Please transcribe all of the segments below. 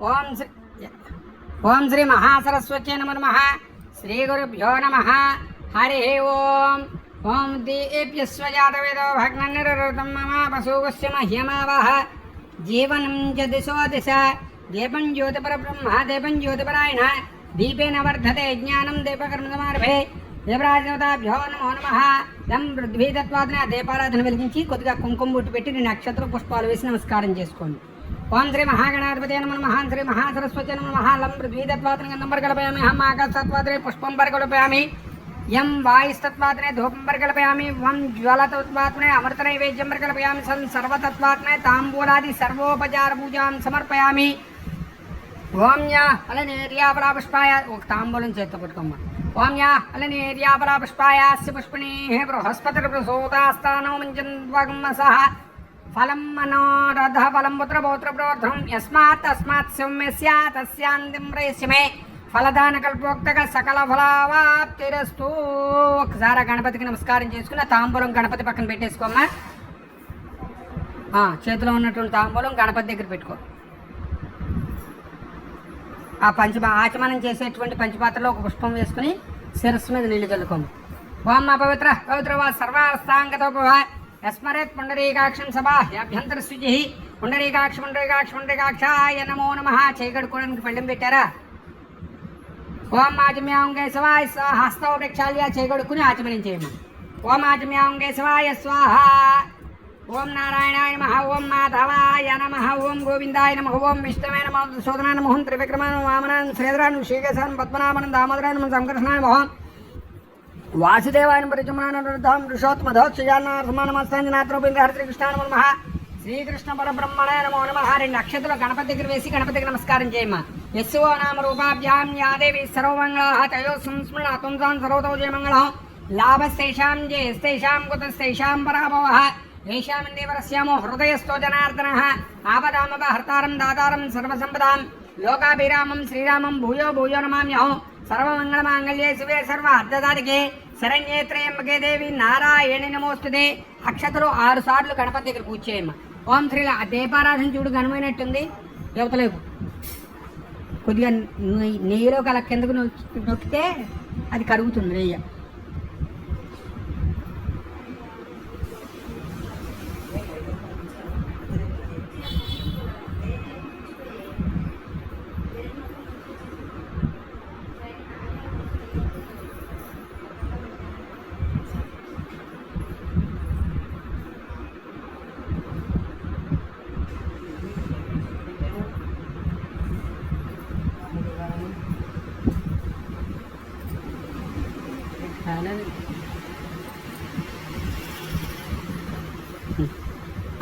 ఓం శ్రీ మహాసరస్వత్యై నమో నమః. శ్రీ గురుభ్యో నమః. హరి ఓం. ఓం దీప్యస్వ జాతవేదో భగ్ననిరృతం మమ పశుగస్య మహ్యమావహ. జీవనం చ దిశో దిశ. దీపం జ్యోతిపరబ్రహ్మ దీపం జ్యోతిపరాయణ. దీపేన వర్ధతే జ్ఞానం దీపకర్మసమారభే. దేవరాజదేవతాభ్యో నమో నమః. లం పృథ్వీతత్వాదిన దీపారాధన వెలిగించి కొద్దిగా కుంకుమ బొట్టు పెట్టి 2 నక్షత్ర పుష్పాలు వేసి నమస్కారం చేసుకోండి. ఓం శ్రీ మహాగణాధిపతే నమో నమః. శ్రీ మహాసరస్వతి నమో నమః. లం పృథ్వీతత్వాదిన గంధం పరికల్పయామి. హం ఆకాశతత్వాదినే పుష్పం పరికల్పయామి. యం వాయుస్తత్వాదినే ధూపం పరికల్పయామి. వం జ్వలతత్వాదినే అమృత నైవేద్యం పరికల్పయామి. సం సర్వతత్వాదినే తాంబూలాది సర్వోపచార పూజాం సమర్పయామి. ఓం యా అలనేర్యాపరాపుష్పాయ ఒక తాంబూలం చేత్తో పట్టుకోమ్మ. ఓం యా అలనేర్యాపరాపుష్పాయాస్య పుష్పిణీ బృహస్పతిర్ప్రసూతాస్తానో మంచన్వాగం సహ ఫలం మనోరథ ఫలం పుత్ర పౌత్ర ప్రవర్ధనం యస్మాత్ తస్మాత్ సౌమ్యస్య తస్యాంతిం ప్రయస్యమే ఫలదాన కల్పోక్తక సకల ఫలావాప్తిరస్తు. ఒకసారి గణపతికి నమస్కారం చేసుకుని తాంబూలం గణపతి పక్కన పెట్టేసుకోమ్మా. చేతిలో ఉన్నటువంటి తాంబూలం గణపతి దగ్గర పెట్టుకో. ఆ ఆచమనం చేసేటువంటి పంచపాత్రలో ఒక పుష్పం వేసుకుని శిరస్సు మీద నీళ్లు చల్లుకోము. ఓం పవిత్ర పవిత్ర వా సర్వాస్తాంగతోపవ యస్మరేత్ పుండరీకాక్షం సభాభ్యంతర శుచి. పుండరీకాక్ష పుండరీకాక్ష పుండరీకాక్షాయ నమో నమః. చేయగడుకోవడానికి పళ్ళెం పెట్టారా? ఓం ఆచమ్యాంగే శివాయ స్వాహ. హస్తవ ప్రక్షాళ్య చేయగడుకుని ఆచమనం చేయము. ఓం ఆచమ్యాంగే శివాయ స్వాహ. ఓం నారాయణాయ నమః. ఓం మాధవాయ నమః. ఓం గోవిందాయ నమః. ఓం విష్ణవే నమః. శోధనాయ నమః. త్రివిక్రమాయ వామనాయ శ్రీధరాయ శ్రీకేశాయ పద్మనాభాయ దామోదరాయ నమః. సంకర్షణాయ నమః. వాసుదేవాయ పరిచమనాం ఋషోత్మధోక్షయానాథమానమస్తాంజనాథ్రోపేంద్ర శ్రీకృష్ణాయ నమో నమః. శ్రీకృష్ణ పరబ్రహ్మణాయ నమో నమః. 2 అక్షతలు గణపతి దగ్గర వేసి గణపతికి నమస్కారం చేయమ్మా. యస్యో నామ రూపాభ్యాం యా దేవి సర్వమంగళాః తయో సంస్మరణ తుంసాం సర్వతో జయమంగళం. లాభస్తేషాం జయస్తేషాం కుతస్తేషాం పరాభవః. ఏషామందేవరస్యామో హృదయస్థో జనార్దనః. ఆపదామపహర్తారం దాతారం సర్వసంపదాం లోకాభిరామం శ్రీరామం భూయో భూయో నమామ్యహం. సర్వమంగళమాంగళ్యే శివే సర్వ అర్ధదాదికే శరణ్యే త్రయంబకే దేవి నారాయణి నమోస్తుతే. అక్షతలు 6 సార్లు గణపతి దగ్గర పూజ చేయమ్మ. ఓం శ్రీ దీపారాధన చూడు ఘనమైనట్టుంది. యువతలేపు కొద్దిగా నెయ్యిలో కల కిందకు నొక్కితే అది కరుగుతుంది నెయ్యి.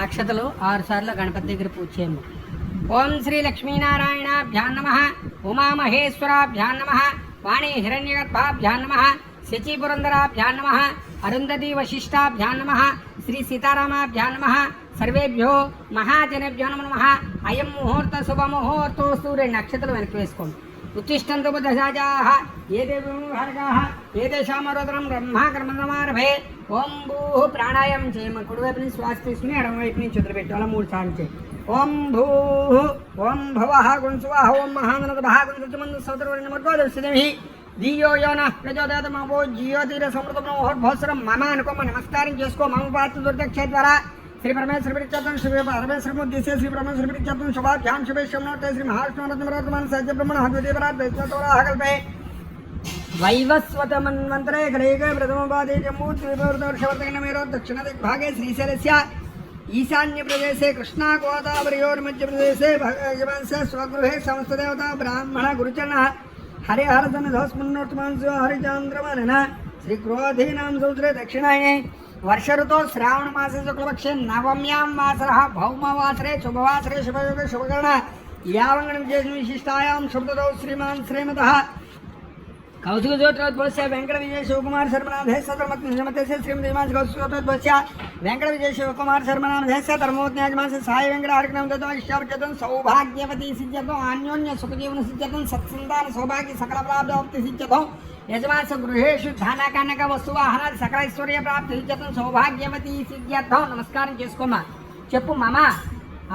అక్షతలు 6 సార్లు గణపతి దగ్గర పూజ చేయము. ఓం శ్రీ లక్ష్మీనారాయణాభ్యాం నమః. ఉమామహేశ్వరాభ్యాం నమః. వాణి హిరణ్యగర్భాభ్యాం నమః. శచీపురందరాభ్యాం నమః. అరుంధతి వశిష్టాభ్యాం నమః. శ్రీ సీతారామాభ్యాం నమః. సర్వేభ్యో మహాజనేభ్యో నమో నమః. అయం ముహూర్త శుభముహూర్తోస్తు. 2 అక్షతలు వెనక్కి వేసుకోండి. ఉత్తిష్టంతు బుద్ధశాజాః ఏదేషామరోదరం బ్రహ్మకర్మసమారభే. ఓం భూః ప్రాణాయామం చేయమ. కుడివైపు నుంచి శ్వాస తీసుకుని ఎడమవైపు నుంచి వదిలిపెట్టు. అలా 3 సార్లు చేయి. ఓం భూః ఓం భవః గుణసువః ఓం మహాననదభః గుణసుమందు సోదరవర్ణమద్వాదశిదేవి దియో యోన ప్రచోదయాత్ మమో జియోతిర సమృతం మహోద్భోత్సరం మమ అనుకోమ. నమస్కారం చేసుకో. మమ పాత్ర దుర్దక్ష ద్వారా శ్రీ పరమేశ్వర పిడిచత్వం శ్రీ పరమేశ్వర ముద్దిశే శ్రీ పరమేశ్వర పిడిచత్వం శుభాభ్యాం శుభేశ్వరనోటే శ్రీ మహావిష్ణురత్నమరత్మాన సత్య బ్రహ్మణ హద్వదేవరాత్మకల్పే వైవస్వతమన్వంతరే కలైకే ప్రథమపాదే జమ్మూర్తివర్షవర్తకనమేరో దక్షిణ దిగ్భాగే శ్రీశైలస్య ఈశాన్య ప్రదేశే కృష్ణా గోదావరియోర్మధ్య ప్రదేశే భగవంతస్య స్వగృహే సమస్తదేవతా బ్రాహ్మణ గురుచరణ హరిహరసన్నిధోస్మన్నోత్తమాంశో హరిచాంద్రమనన శ్రీ క్రోధీనాం సూత్రే దక్షిణాయనే वर्ष ऋतु श्रावण मासे शुक्लपक्षे नवम्यां वासरः भौमवासरे शुभवासरे शुभयोग शुभकर्ण यावंगण विशिष्टायां शुभदौ श्रीमान श्रीमतः कौशिक ज्योतिरोद्भवस्य वेंकट विजय शिवकुमार शर्मनाथे सतर्मते श्रीमती हिमांश कौशिक ज्योतिरोद्भवस्य वेंकट विजय शिवकुमार शर्मनाथे सतर्मोत्न्याजमानस्य साई वेंकट हरिकनम दत्तो इष्टार्थं सौभाग्यवती सिद्ध्यतो अन्योन्य सुखजीवन सिद्ध्यतं सत्संतान सौभाग्य सकल प्राप्ति सिद्ध्यतो यजमास गृहेषु ధనకనక వస్తువాహనాది సకల ఐశ్వర్య ప్రాప్తి సిద్ధ్యతం సౌభాగ్యవతి సిద్ధ్యర్థం. నమస్కారం చేసుకోమా. చెప్పు. మమ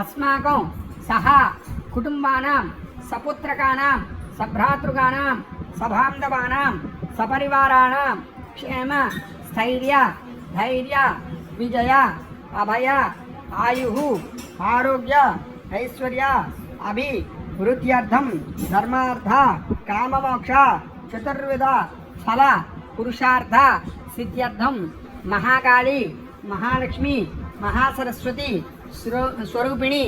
అస్మాకం సహా కుటుంబానాం సపుత్రకానాం సభ్రాతృకానాం సబాంధవానాం సపరివారాణం క్షేమ స్థైర్య ధైర్య విజయ అభయ ఆయు ఆరోగ్య ఐశ్వర్య అభివృద్ధ్యర్థం ధర్మార్థ కామమోక్ష చతుర్విధ ఫల పురుషార్థ సిద్ధ్యర్థం మహాకాళి మహాలక్ష్మి మహాసరస్వతి స్వరూపిణి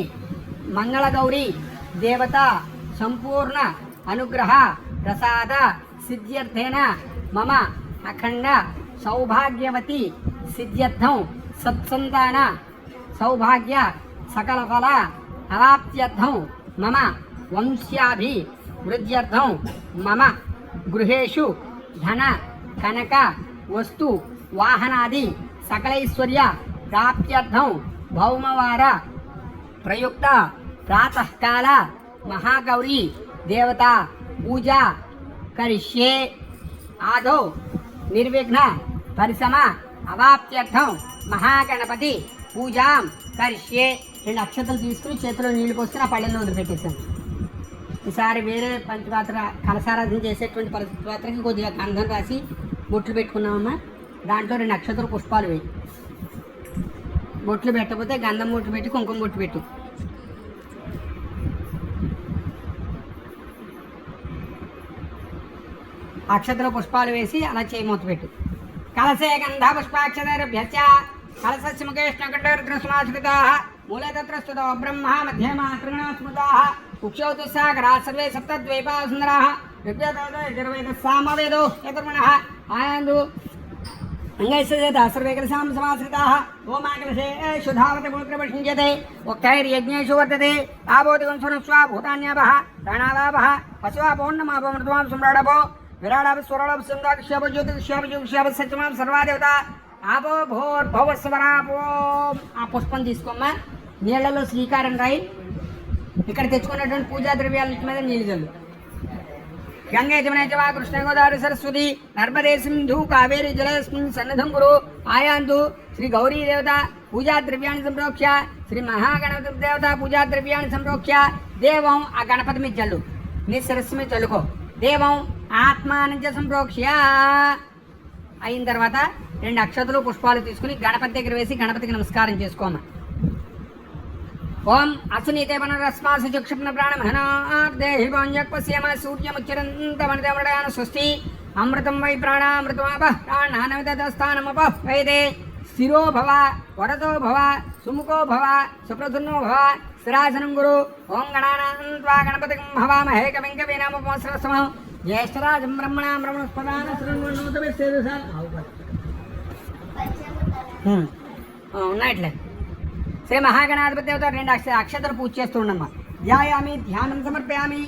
మంగళగౌరి దేవత సంపూర్ణ అనుగ్రహ ప్రసాద సిద్ధ్యర్థేన మమ అఖండ సౌభాగ్యవతి సిద్ధ్యర్థం సత్సంతాన సౌభాగ్య సకల ఫల అవాప్త్యర్థం మమ వంశ్యాభివృద్ధ్యర్థం మమ గృహేషు ధన కనక వస్తు వాహనాది సకలైశ్వర్య ప్రాప్త్యర్థం భౌమవార ప్రయుక్త ప్రాతకాల మహాగౌరీ దేవత పూజా కరిష్యే ఆదౌ నిర్విఘ్న పరిసమ అవాప్త్యర్థం మహాగణపతి పూజాం కరిష్యే. 2 అక్షతలు తీసుకుని చేతిలో నీళ్లు పోసుకుని ఆ పళ్ళెల్లో వదిలిపెట్టేశాను. ఈసారి వేరే పంచపాత్ర కలసారాధన చేసేటువంటి పంచపాత్రకి కొద్దిగా గంధం రాసి బొట్లు పెట్టుకున్నామమ్మా. దాంట్లో 2 అక్షతలు పుష్పాలు వేయి. బొట్లు పెట్టకపోతే గంధం బొట్లు పెట్టి కుంకుమ బొట్టు పెట్టు. అక్షతలో పుష్పాలు వేసి అలా చేయి మూత పెట్టు. కలసే గంధ పుష్పాక్షతేభ్యశ్చ కలసస్య ముఖేష్ణకంఠరుద్రస్మాశ్రితాః మూలే తత్ర స్థితో బ్రహ్మ మధ్యే మాతృగణా స్మృతాః కుక్షౌ తుస్సాగరాः సర్వే సప్తద్వైపాः సుందరాः ఋగ్వేదో సామవేదో యతుర్మణः ఆనందు అంగైశ్చేత సర్వే కలశాం సమాశ్రితాः ఓమాకలశే శుధావతి మూత్రపరిషించతే ఉక్తైర్యజ్ఞేషు వర్తతే ఆబోధికం స్వరస్వా భూతాన్యాపః ప్రాణావాపః పశువాపోన్నమాపమృతమాం సమ్రాడపో విరాడాప స్వరాడాప సింగాక్షేప జ్యోతిక్షేప సత్యమాం సర్వాదేవత ఆపో భోర్భవస్వరాపో. ఆ పుష్పం తీసుకోమ్మా. నీళ్లలో శ్రీకారం రాయి. ఇక్కడ తెచ్చుకున్నటువంటి పూజా ద్రవ్యాల మీద నీళ్ళు చల్లు. గంగే జమునైచవా కృష్ణ గోదావరి సరస్వతి నర్మదే సింధు కావేరి జలస్మిన్ సన్నిధం కురు ఆయాంతు. శ్రీ గౌరీ దేవత పూజా ద్రవ్యాన్ని సంప్రోక్ష్య శ్రీ మహాగణపతి దేవత పూజా ద్రవ్యాన్ని సంప్రోక్ష్య దేవం ఆ గణపతి మీద చల్లు. నీ సరస్సు మీద చల్లుకో. దేవం ఆత్మానంచ సంప్రోక్ష్య. అయిన తర్వాత 2 అక్షతలు పుష్పాలు తీసుకుని గణపతి దగ్గర వేసి గణపతికి నమస్కారం చేసుకోమ. ఓం అసునీతే పునరస్మాసు చక్షుప్న ప్రాణమహనాదేహి భోంజక్పశ్యమ సూర్యముచ్చరంతమణితమృడయాన స్వస్తి అమృతం వై ప్రాణామృతమాప ప్రాణానవిదస్థానమప వైదే స్థిరో భవ వరదో భవ సుముఖో భవ సుప్రసన్నో భవ స్థిరాసనం గురు. ఓం గణానాన్వా గణపతిం హవామహే కవిం కవీనాముపమస్రవస్తమః జ్యేష్ఠరాజం బ్రహ్మణాం బ్రహ్మణస్పదాన ఉన్నాయిట్లే. శ్రీ మహాగణాధిపతి దేవత 2 అక్షతలు పూజ చేస్తుండమ్మా. ధ్యాయామి ధ్యానం సమర్పయామి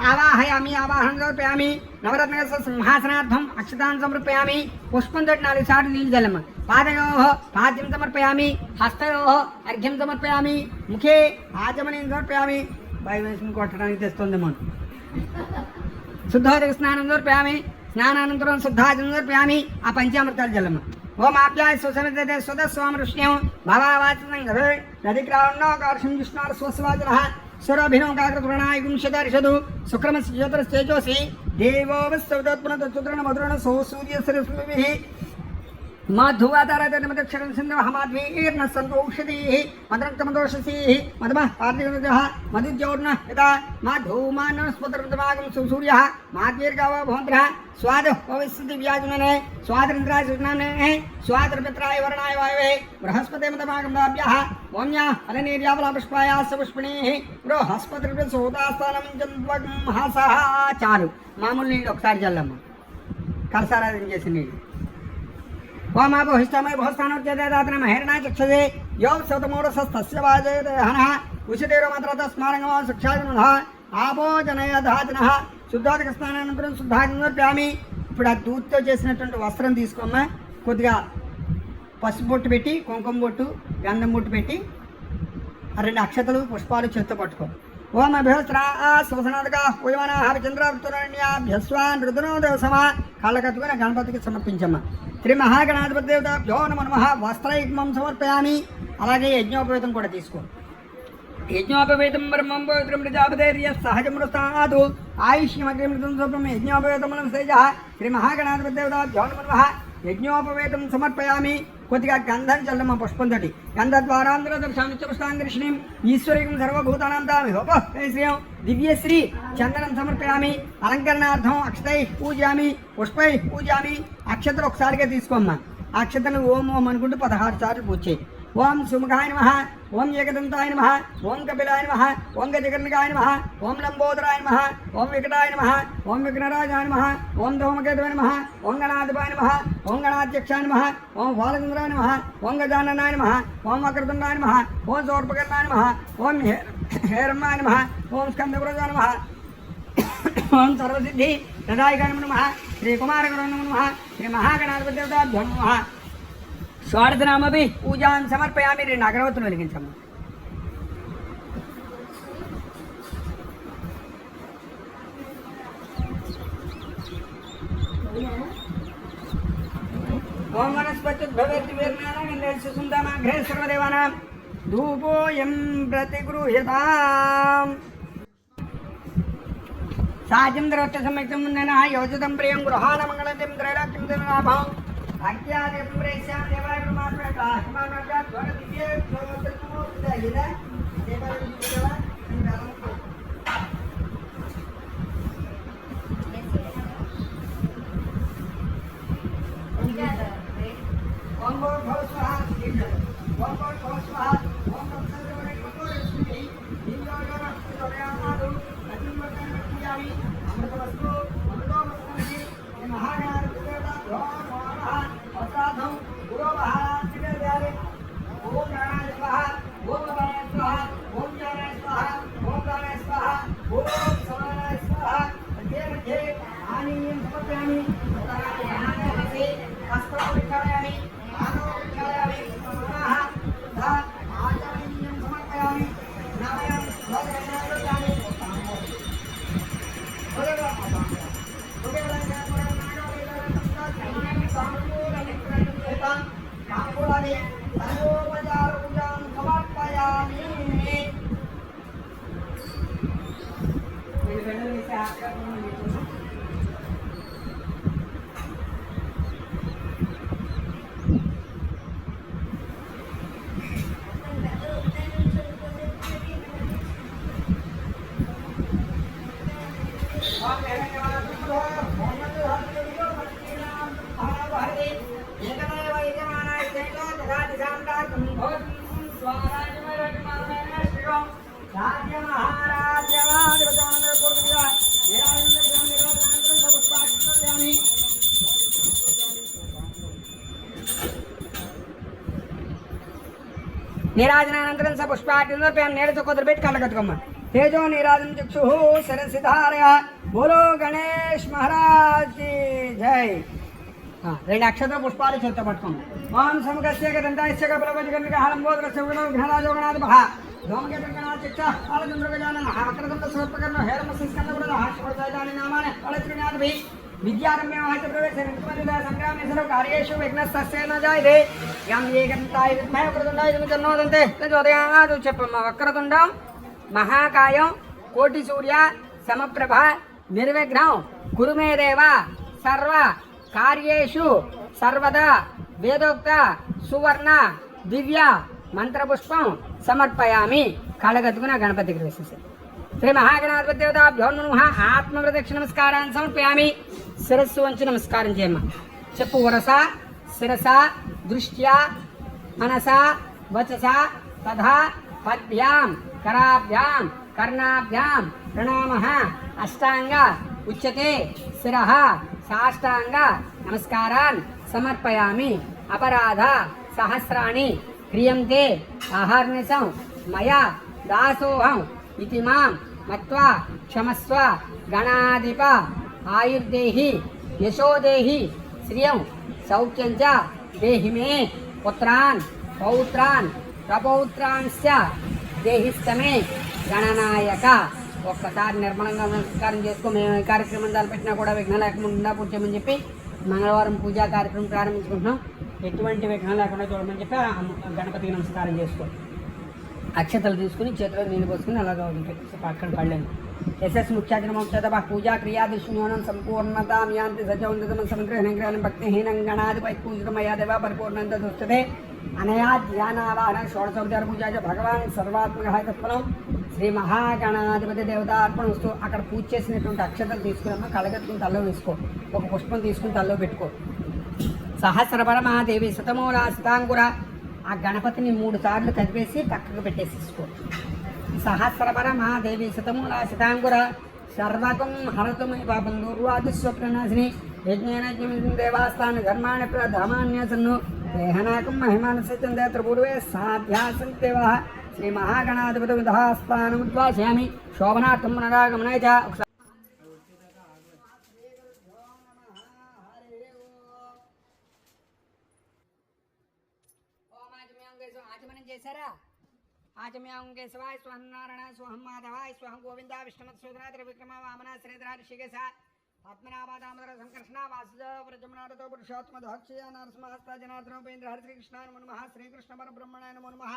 ఆవాహయామి ఆవాహనం సమర్పయామి నవరత్న సింహాసనార్థం అక్షతాన్ని సమర్పయామి. పుష్పంతో 4 సార్లు నీళ్ళు చల్లమ్మ. పాదయో పాద్యం సమర్పయామి హస్తయో అర్ఘ్యం సమర్పయామి ముఖే ఆచమనీయం సమర్పయామి. భయవేసుకుని కొట్టడానికి తెస్తుందేమో. శుద్ధోదక స్నానం సమర్పయామి. స్నానానంతరం శుద్ధాచనం సమర్పయామి. ఆ పంచామృతాలు చల్లమ్మ. ఓం ఆప్యాయ సుసమితే సుధస్వామృష్ణ్యం భవావాచనం గదే నదిగ్రాహణోకార్షం విష్ణార్ స్వస్వాచన స్వరాభినో కాకృణాయుంశదర్శదు శుక్రమస్య జ్యోతిరస్తేజోసి దేవో వస్తోత్పునతుద్రణ మధురణ సో సూర్యసరస్మిభిః మాధువాతారతమదక్షరం సింధవః మాధ్వీర్ణ సంతోషదీః మదరక్తమదోషసీః మదమః పార్థివజః మధుజ్యోర్ణ యదా మాధూమానస్పతరుతమాగం సూర్యః మాధ్వీర్గావ భవంత్రః స్వాద భవిష్యతి వ్యాజుననే స్వాతంత్రాయ సుజ్ఞానే స్వాతంత్రాయ వర్ణాయ వాయవే బృహస్పతే మతమాగం దాభ్యః ఓమ్యా అలనీర్యావలాపుష్పాయాస్య పుష్పిణీః బృహస్పతి సోదాస్థానం జన్మహసః. చాలు. మామూలు నీళ్ళు ఒకసారి చల్లమ్మ. కలసారాధన చేసిన నీళ్ళు. ఓమాపోహిష్టమై బహుస్థానోచ్యదాతన మహేరణా చక్షదే యో శతమూఢస్తస్య వాజయహనః ఉషితేరో మాత్రత స్మారంగమా శిక్షాజనః ఆపోజనయధాజనః. శుద్ధాధిక స్నానానంతరం శుద్ధాజనం సమర్పయామి. ఇప్పుడు ఆ దూత్తో చేసినటువంటి వస్త్రం తీసుకోమ్మ. కొద్దిగా పసుపు బొట్టు పెట్టి కుంకుమ బొట్టు గంధం బొట్టు పెట్టి 2 అక్షతలు పుష్పాలు చేత్తో పట్టుకో. ఓం అభ్యస్త్రా శుభసనాథగా పూయమానాః చంద్రాభ్యురణ్యాభ్యస్వాన్ రుద్రో దేవసమా. కాళ్ళ కట్టుకుని గణపతికి సమర్పించమ్మ. శ్రీ మహాగణాధిపతి దేవత భ్యో నమః. వస్త్రయుగ్మం సమర్పయామి. అలాగే యజ్ఞోపవేతం కూడా తీసుకో. యజ్ఞోపవేతం బ్రహ్మం పవిత్రం ప్రజాపతేర్య సహజమృతాదు ఆయుష్యమగ్రమృతం స్వప్నం యజ్ఞోపవేతమలం శ్రేజ శ్రీ మహాగణాధిపతి దేవతాభ్యో నమః. యజ్ఞోపవేతం సమర్పయామి. కొద్దిగా గంధం చల్లమ్మ పుష్పంతో గంధద్వారాంధ్ర దర్శామిచ్చపుష్టాంగర్షిణీం ఈశ్వరీకం సర్వభూతానాం తామి శ్రీయం దివ్యశ్రీ చందనం సమర్పయామి. అలంకరణార్థం అక్షతై పూజామి, పుష్పై పూజామి. అక్షతలు ఒకసారిగా తీసుకోమ్మా. అక్షతలు ఓం ఓం అనుకుంటూ 16 సార్లు పూజ చేయి. ఓం సుముఖాయ నమః, ఓం ఏకదంతాయ నమః, ఓం కపిలాయ నమః, ఓం గజకర్ణికాయ నమః, ఓం లంబోదరాయ నమః, ఓం వికటాయ నమః, ఓం విఘ్నరాజాయ నమః, ఓం ధూమకేతవే నమః, ఓం గణాధిపాయ నమః, ఓం గణాధ్యక్షాయ నమః, ఓం బాలచంద్రాయ నమః, ఓం గజాననాయ నమః, ఓం వక్రతుండాయ నమః, ఓం సౌర్పకర్ణాయ నమః, ఓం హేరమ్మాయ నమః, ఓం స్కందపురజాయ నమః, ఓం సర్వసిద్ధి ప్రదాయకాయ నమః, శ్రీ కుమారగురు నమః, శ్రీ మహాగణాధిపతి దేవతాభ్యో నమః. స్వార్థనామపి పూజాన్ సమర్పయామి. 2 అగరవత్తులు వెలిగించమ్మా. ఓం వనస్పత్యుద్భవేర్నారాయణేశ్వసుందమాఘ్రే సర్వదేవానాం ధూపోయం ప్రతిగృహ్యతాం. సాజ్యం ద్రవత్య సంయుక్తం ముందన యోజితం ప్రియం గృహాణమంగళం త్రైరాక్యం లాభం అజ్ఞాదేవం ప్రేష్యాం దేవాయ మాత్రక హిమానక ధ్వర దివ్య ధ్వరము ఇదా దేవాయ దివ్యవ ఓం భవస్వః ఓం భవస్వః ఓం సంసర్గవనే కపూరస్మి దివ్యోగన సోయామాదు అతివర్తన పూజామి. అమృతవస్తు అమృతోమస్మి మహాగణాధిపతి దేవతాభ్యో నమః. అసాధం పురోభారాత్రివేదాలి ఓం గణాయ స్వాహా, ఓం గణాయ స్వాహా, ఓం జ్ఞానాయ స్వాహా, ఓం గానాయ స్వాహా, ఓం సమానాయ స్వాహా. మధ్యే మధ్యే ఆనీయం సమర్పయామి. జ్ఞానాయ హస్తం విచారయామి, మానవ విచారయామి. పునః ధ ఆచరణీయం సమర్పయామి. నామయామి భగవాన్ నీరాజనానంతరం స పుష్పాటిపేం నేడుతో కుదిరిపెట్టి కళ్ళగట్టుకోమ్మ. తేజో నీరాజన చక్షు సరసిధారయ. బోలో గణేష్ మహారాజ్ కి జై. 2 అక్షత పుష్పాలు చేత పట్టుకోండి. ఓం సముఖస్య దంతాస్య కపలవజ్గణిక హాలంబోదరస్య విఘ్నరాజోగణాధిపః ధూమకేతగణాధ్యక్ష బాలచంద్రగజానన వక్రతుండ సర్పకర్ణ హేరమస్కందపురః హాస్యవర్ధనాని నామాని బలత్రినాథభి విద్యారమ్యమహత ప్రవేశ ఋతుమనిద సంగ్రామే సర్వ కార్యేషు విఘ్నస్తస్య న జాయతే. యం ఏకంతాయ విద్మహే వక్రతుండాయ ధీమహి తన్నోదంతే ప్రచోదయాత్. చెప్పమ్మ. వక్రతుండం మహాకాయం కోటి సూర్య సమప్రభ నిర్విఘ్నం కురు మే దేవ సర్వ కార్యేషు సర్వదా వేదోక్త సువర్ణ దివ్య మంత్రపుష్పం సమర్పయామి. కళగతుకున గణపతికి వేసేసారు. శ్రీ మహాగణాధిపతి దేవతాభ్యో నమః. ఆత్మప్రదక్షిణ నమస్కారాన్ని సమర్పయామి. శిరస్సు వంచి నమస్కారం చేయమ్మ. చెప్పు. వరస శిరస దృష్ట్యా మనస వచస తథా పద్భ్యాం కరాభ్యాం కర్ణాభ్యాం ప్రణామః. అష్టాంగ ఉచ్యతే శిరః సాష్టాంగ నమస్కారాన్ సమర్పయామి. అపరాధ సహస్రాణి క్రియంతే అహర్నిశం మయా దాసోహం ఇతి మాం మత్వా క్షమస్వ. గణాధిప ఆయుర్దేహి యశోదేహి శ్రియం సౌఖ్యం చ దేహి మే పుత్రాన్ పౌత్రాన్ ప్రపౌత్రాంశ్చ దేహిస్తమే గణనాయక. ఒక్కసారి నిర్మలంగా నమస్కారం చేసుకో. మేము ఈ కార్యక్రమం తలపెట్టినా కూడా విఘ్నం లేకుండా పూజ చేయమని చెప్పి మంగళవారం పూజా కార్యక్రమం ప్రారంభించుకుంటున్నాం. ఎటువంటి విఘ్నం లేకుండా చూడమని చెప్పి గణపతికి నమస్కారం చేసుకో. అక్షతలు తీసుకుని చేతిలో నీళ్ళు పోసుకుని అలాగా వదిలిపెట్టేసి పక్కన పళ్ళని ఎస్ఎస్ ముఖ్యాజనమోక్షత పూజా క్రియాదిష్ణ్యోనం సంపూర్ణతాం యాంతి సజౌన్నతమ సంగ్రహణగ్రహణం భక్తిహీనం గణాధిపై పూజితమయా దేవ పరిపూర్ణంత దుస్తతే అనయా ధ్యానావాహన షోడశోపచార పూజ భగవాన్ సర్వాత్మక తత్ఫలం శ్రీ మహాగణాధిపతి దేవతార్పణస్తూ అక్కడ పూజ చేసినటువంటి అక్షతలు తీసుకుని కళ్ళగట్టుకుని తల్లో వేసుకో, ఒక పుష్పం తీసుకుని తల్లో పెట్టుకో. సహస్రపరమాదేవి శతమూల శతాంకుర ఆ గణపతిని 3 సార్లు కదిపేసి పక్కకు పెట్టేసేసుకో. సహస్రపరమాదేవి శతమూల శతాంకుర సర్వకం హరతుమి పాపం దూర్వాదిస్వప్రనాశిని యజ్ఞేన దేవాస్థాన ధర్మాణి ధర్మాన్యాసన్ను దేహనాకం మహిమానసందే త్రిపూర్వే సాధ్యాసం దేవ శ్రీ మహాగణాధిపతి విధాస్థానం ఉద్వాసయామి శోభనార్థం పునరాగమనాయ చ. ఆచమనం చేశారా? ఆచమ్యాం కేశవాయ స్వహం నారాయణ స్వహం మాధవాయ స్వహం గోవింద విష్ణుమత్సూదన త్రివిక్రమ వామన శ్రీధర ఋషికేశ పద్మనాభ దామోదర సంకర్షణ వాసుదేవ ప్రజమనాథతో పురుషోత్తమ దోక్షయ నరసింహస్త జనార్దనోపేంద్ర హరి శ్రీకృష్ణాయ నమో నమః శ్రీకృష్ణ పరబ్రహ్మణాయ నమో నమః.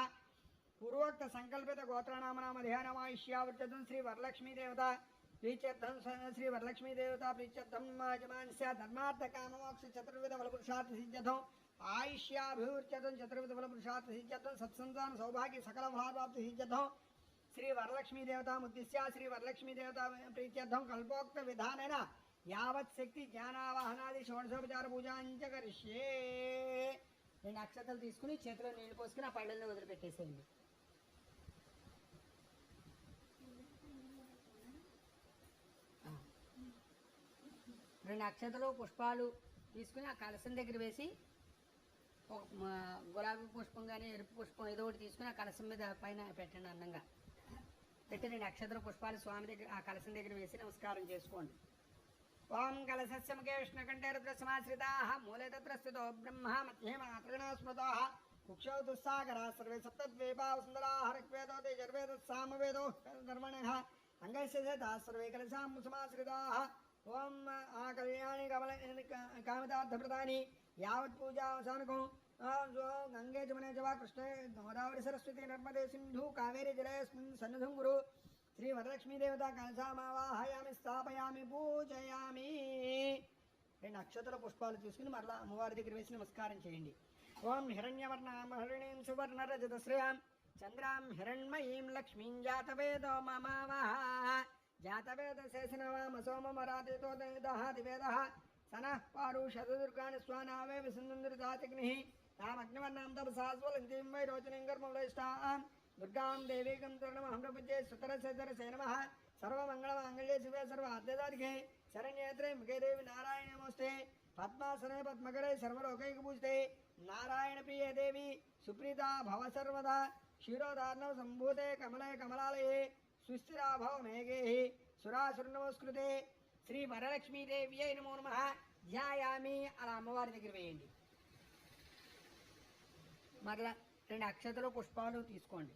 పూర్వోక్త సంకల్పిత గోత్రనామ ధ్యానమాయిష్యావర్చతం శ్రీ వరలక్ష్మీ దేవత ప్రీత్యర్థం శ్రీ వరలక్ష్మీ దేవత ప్రీత్యర్థం యజమానస్య ధర్మార్థ కామమోక్ష చతుర్విధ ఫలపురుషార్థ సిద్ధ్యర్థం ఆయుష్యాభివృత్యర్థం చతుర్విధ ఫలపురుషార్థ సిద్ధ్యర్థం సత్సంతాన సౌభాగ్య సకల ఫలాప్తి సిద్ధ్యర్థం శ్రీ వరలక్ష్మీ దేవతాముద్దిశ్య శ్రీ వరలక్ష్మీ దేవత ప్రీత్యర్థం కల్పోక్త విధానేన యావత్ శక్తి జ్ఞానావాహనాది షోడశోపచార పూజాంచ కరిష్యే. 2 అక్షతలు తీసుకుని చేతిలో నీళ్లు పోసుకుని ఆ పళ్ళల్లో వదిలిపెట్టేసేయండి. రెండు అక్షతలు పుష్పాలు తీసుకుని ఆ కలసం దగ్గర వేసి ఒక గులాబీ పుష్పం కానీ ఎరుపు పుష్పం ఏదో ఒకటి తీసుకుని ఆ కలసం మీద పైన పెట్టండి. అందంగా పెట్టి 2 అక్షతలు పుష్పాలు స్వామి దగ్గర ఆ కలసం దగ్గర వేసి నమస్కారం చేసుకోండి. ఓం కలసస్య ముఖే విష్ణుకంఠే రుద్రసమాశ్రితా మూలే తత్ర స్థితో బ్రహ్మ మధ్యే మాతృగణా స్మృతా కుక్షౌ దుస్సాగరా సర్వే సప్తద్వీపా వసుంధరా ఋగ్వేదో యజుర్వేదో సామవేదో ధర్మణః అంగైస్య సర్వే కలసాం సమాశ్రితా. ఓం ఆ కళ్యాణి కమల కామితార్థప్రదాని యావత్ పూజావసానకం గంగే జమునే జవా కృష్ణే గోదావరి సరస్వతి నర్మదే సింధు కావేరి జలేస్మిన్ సన్నిధం గురు శ్రీ వరలక్ష్మీ దేవత కలశామావాహయామి స్థాపయామి పూజయామి. 2 అక్షతల పుష్పాలు తీసుకుని మరలా అమ్మవారి దగ్గర వేసి నమస్కారం చేయండి. ఓం హిరణ్యవర్ణాం హరిణీం సువర్ణరజతశ్రయాం చంద్రాం హిరణ్మయీం లక్ష్మీం జాతవేదో మమావహ జాతవేద శేషనవామ సోమమరాదితో దహాతి వేద సనః పారుషదుర్గాని స్వానావే విసుందుర్జాతిగ్ని తామగ్నివర్ణాం తపసాస్వలంతీం వైరోచనీం కర్మవైష్టాం దుర్గాం దేవీకం తరుణమహం ప్రపంచే సుతరసేతరసే నమః. సర్వమంగళమాంగళ్యే శివే సర్వార్థదారికే శరణ్యేత్రే ముఖే దేవి నారాయణ నమోస్తే పద్మాసనే పద్మకరే సర్వలోకైకపూజితే నారాయణ ప్రియే దేవి సుప్రీతా భవ సర్వదా క్షీరోదార్ణవ సంభూతే కమలే కమలాలయే సుస్థిరాభవ మేఘే సురాసుర నమస్కృతే శ్రీ వరలక్ష్మీదేవ్యై నమో నమః. ధ్యాయామి అలా అమ్మవారి దగ్గర వేయండి. మరలా 2 అక్షతలు పుష్పాలు తీసుకోండి.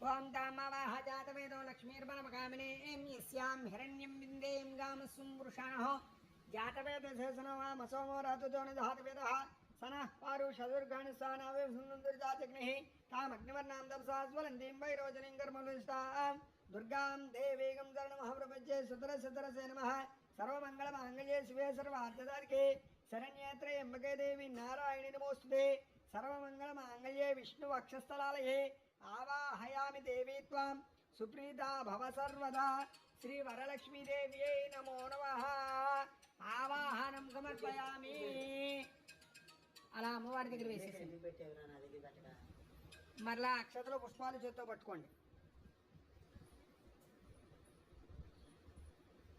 ఓం తామవాహ జాతవేదో లక్ష్మీర్బలమకామినే ఏం యస్యాం హిరణ్యం విందేం గామస్వం వృషాణః జాతవేద శేషనవామ సోమో రాతుతో నిధాతవేదః సనః పారుషదుర్గాని స్వానావే విసుందుర్జాతిగ్ని తామగ్నివర్ణాం తపసాస్వలంతీం వైరోచనీం కర్మవైష్టాం దుర్గాం దేవీగం శరణమహం ప్రపంచే సుతరసే నమః. సర్వమంగళమాంగళ్యే శివే సర్వార్థదారికే శరణ్యేత్రే యంబకే దేవి నారాయణి నమోస్తుతే సర్వమంగళమాంగళ్యే విష్ణు వక్షస్థలాలయే ఆవాహయామి దేవీ త్వాం సుప్రీతా భవ సర్వదా శ్రీ వరలక్ష్మీదేవ్యై నమో నమః. ఆవాహనం సమర్పయామి. అలా అమ్మవారి దగ్గర వేసేసి మరలా అక్షతలు పుష్పాలు చేత్తో పట్టుకోండి.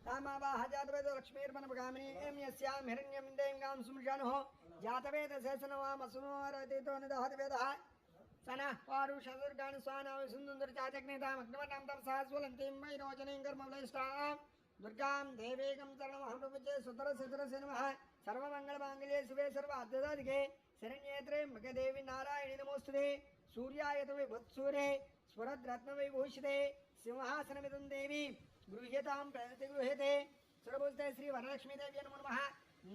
తామావాహ జాతవేదో లక్ష్మీర్మనమగామిని ఏం యస్యాం హిరణ్యం దేం గాం సుమృషాణః జాతవేద శేషనవామసుమోరతితో నిదహతి వేదః సనః పారుషదుర్గాని స్వానావే సుందుర్జాతిగ్నితామగ్నివర్ణాం తపసాస్వలంతీం వైరోచనీం కర్మవైష్టాం దుర్గాం దేవీకం శరణమహం ప్రపంచే సుతరసే నమః. సర్వమంగళమాంగళ్యే శివే సర్వార్థదారికే శరణ్యేత్రే మగదేవి నారాయణి నమోస్తుతే సూర్యాయత విభుత్సూరే స్వరద్రత్నవిభూషితే సింహాసనమిదం దేవి గృహ్యతాం ప్రతిగృహ్యతే సురభూజితే శ్రీ వరలక్ష్మీదేవి నమో నమః.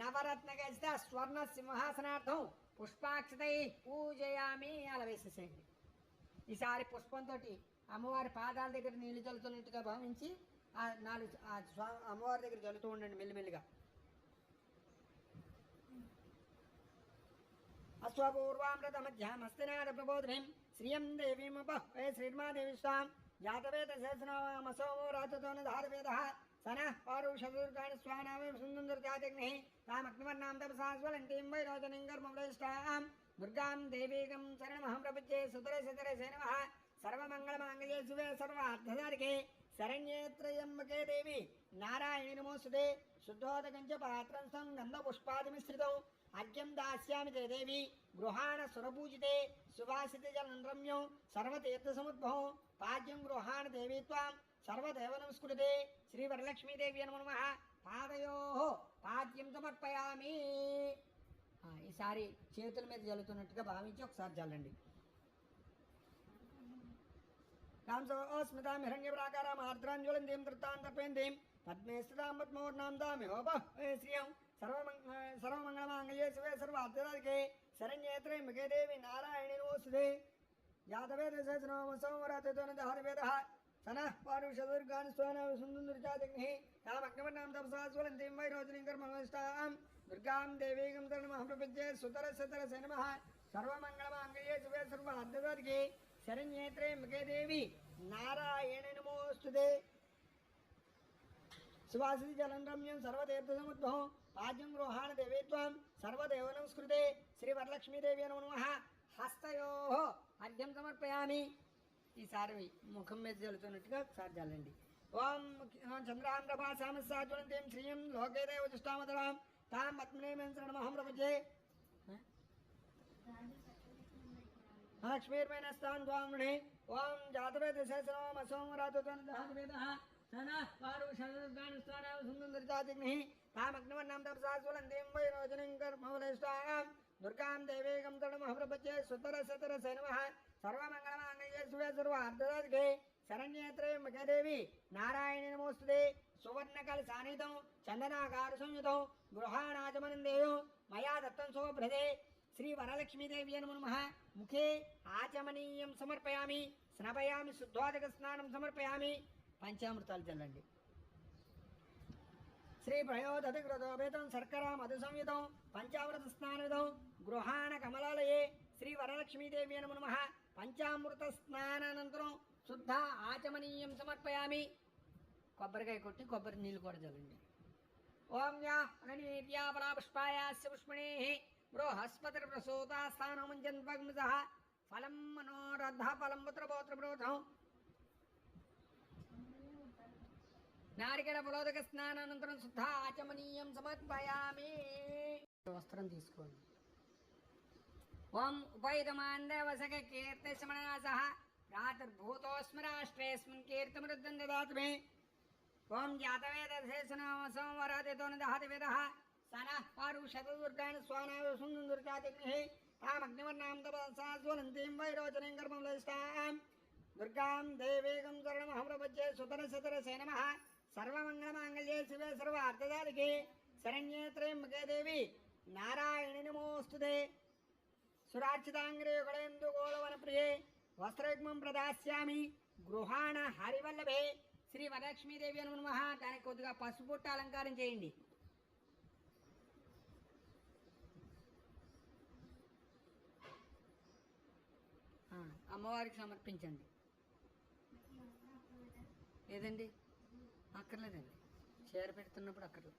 నవరత్నగజిత స్వర్ణ సింహాసనార్థం పుష్పాక్షతై పూజయామి. అలా వేసేసేయండి. ఈసారి పుష్పంతో అమ్మవారి పాదాల దగ్గర నీళ్లు చల్లుతున్నట్టుగా భావించి ఆ అమ్మవారి దగ్గర చల్లుతూ ఉండండి మెల్లిమెల్లిగా. అశ్వపూర్వామృతమధ్యామస్తినాథ ప్రబోధినిం శ్రియం దేవీముపహ్వే శ్రీర్మాదేవిష్టాం జాతవేద సహస్రనామసోమో రాతతో ధారవేద సనః పారుషదుర్గాణి స్వానామే సుందరజాతిగ్ని తామగ్నివర్ణాం తపసాస్వలంటీం వైరోచనిం కర్మవ్లేష్టాం దుర్గాం దేవీగం శరణమహం ప్రపంచే సుతరే సుతరే నమః సర్వమంగళమాంగళ్యే శివే సర్వార్థసాధికే శరణ్యే త్రయంబకే దేవి నారాయణి నమోస్తుతే. శుద్ధోదకం చ పాత్రం స్థం గంధపుష్పాదిమిశ్రితం అర్ఘ్యం దాస్యామి తే దేవి గృహాణ సురపూజితే సువాసిత జలం రమ్యం సర్వతీర్థసముద్భవం పాద్యం గృహాణ దేవీ త్వాం సర్వదేవ నమస్కృతే. శ్రీ వరలక్ష్మీదేవి నమో నమః. పాదయో పాద్యం సమర్పయామి. ఈసారి చేతుల మీద జల్లుతున్నట్టుగా భావించి ఒకసారి జల్లండి. కాంసోస్మితాం హిరణ్యప్రాకారాం ఆర్ద్రాంజ్వలందీం తృత్తాంతర్పేందీం పద్మే స్థితాం పద్మోర్ణాం దామిహోపహ్వే శ్రియం సర్వమంగళమాంగళ్యే శివే సర్వార్థసాధికే శరణ్యే త్రయంబకే దేవి నారాయణి నమోస్తుతే. జాతవేద సహస్రనామసోమరాతతో ధారవేదః సనః పారుషదుర్గాణి స్వానామ సుందరజాతిగ్ని తామగ్నివర్ణాం తపసాస్వలంతీం వైరోచనిం కర్మవ్లేష్టాం దుర్గాం దేవీగం శరణమహం ప్రపంచే సుతరసతరసే నమః సర్వమంగళమాంగళ్యే శివే సర్వార్థసాధికే శరణ్యే త్రయంబకే దేవి నారాయణి నమోస్తుతే. సువాసిత జలం రమ్యం సర్వతీర్థసముద్భవం పాద్యం గృహాణ దేవీ త్వాం సర్వదేవ నమస్కృతే. శ్రీ వరలక్ష్మీదేవి నమో నమః. హస్తయో అర్ఘ్యం సమర్పయామి. ఈసారి ముఖం మీద జల్లుతున్నట్టుగా ఒకసారి జల్లండి. ఓం చంద్రాం ప్రభాసామస్సాజ్వలంతీం శ్రీయం లోకే దేవ దుష్టామతరాం తాం పద్మనేమం శరణమహం ప్రపంచే లక్ష్మీర్మేణస్తాన్ త్వాంగుణే. ఓం జాతవేద సహస్రనామసోమరాతతో ధారవేదః సనః పారుషదుర్గాణి స్వానామ సుందరజాతిగ్ని తామగ్నివర్ణాం తపసాస్వలంతీం వైరోచనిం కర్మవ్లేష్టాం దుర్గాం దేవీగం శరణమహం ప్రపంచే సుతరసతరసే నమః సర్వమంగళమాంగళ్యే శివే సర్వార్థసాధికే శరణ్యే త్రయంబకే దేవి నారాయణి నమోస్తుతే. సువర్ణకలశానితం చందనాకార సంయుతం గృహాణాచమనం దేయం మయా దత్తం శోభ్రదే. శ్రీ వరలక్ష్మీదేవి నమో నమః. ముఖే ఆచమనీయం సమర్పయామి. స్నాపయామి శుద్ధోదక స్నానం సమర్పయామి. పంచామృతాలు చల్లండి. శ్రీ ప్రయోదధికృతోపేతం శర్కరా మధు సంయుతం పంచామృత స్నానవిధం గృహాణ కమలాలయే. శ్రీ వరలక్ష్మీదేవి నమో నమః. పంచామృత స్నానానంతరం శుద్ధ ఆచమనీయం సమర్పయామి. కొబ్బరికాయ కొట్టి కొబ్బరి నీళ్ళు కూడా చల్లండి. ఓం యా అగణీర్యా పరాపుష్పాయాస్య పుష్పిణే బృహస్పతిర్ ప్రసూతా స్థానముంజన్పగ్మసః ఫలం మనోరద్ధ ఫలం పుత్రపౌత్ర ప్రోధం. నారికేళ ఫలోదక స్నానానంతరం శుద్ధ ఆచమనీయం సమర్పయామి. వస్త్రం తీసుకోండి. ఓం ఉపైతమాందేవసక కీర్తిశమనాసః రాత్రిర్భూతోస్మి రాష్ట్రేస్మిన్ కీర్తిమృద్ధం దదాతు మే. ఓం జాతవేద సోమవారాదితో దహాతివేదః సనః పారుషదుర్గాణి స్వానామ సుందరజాతిగ్ని తామగ్నివర్ణాం తపసాస్వలంతీం వైరోచనిం కర్మవ్లేష్టాం దుర్గాం దేవీగం శరణమహం ప్రపంచే సుతరసతరసే నమః సర్వమంగళమాంగళ్యే శివే సర్వార్థసాధికే శరణ్యే త్రయంబకే దేవి నారాయణి నమోస్తుతే. సురార్చితాంగ్రే యుగళేందు గోళవన ప్రియే వస్త్రయుగ్మం ప్రదాస్యామి గృహాణ హరివల్లభే. శ్రీ వరలక్ష్మీదేవి నమో నమః. దానికి కొద్దిగా పసుపు పుట్ట అలంకారం చేయండి. అమ్మవారికి సమర్పించండి. లేదండి అక్కర్లేదండి. చీర పెడుతున్నప్పుడు అక్కర్లేదు.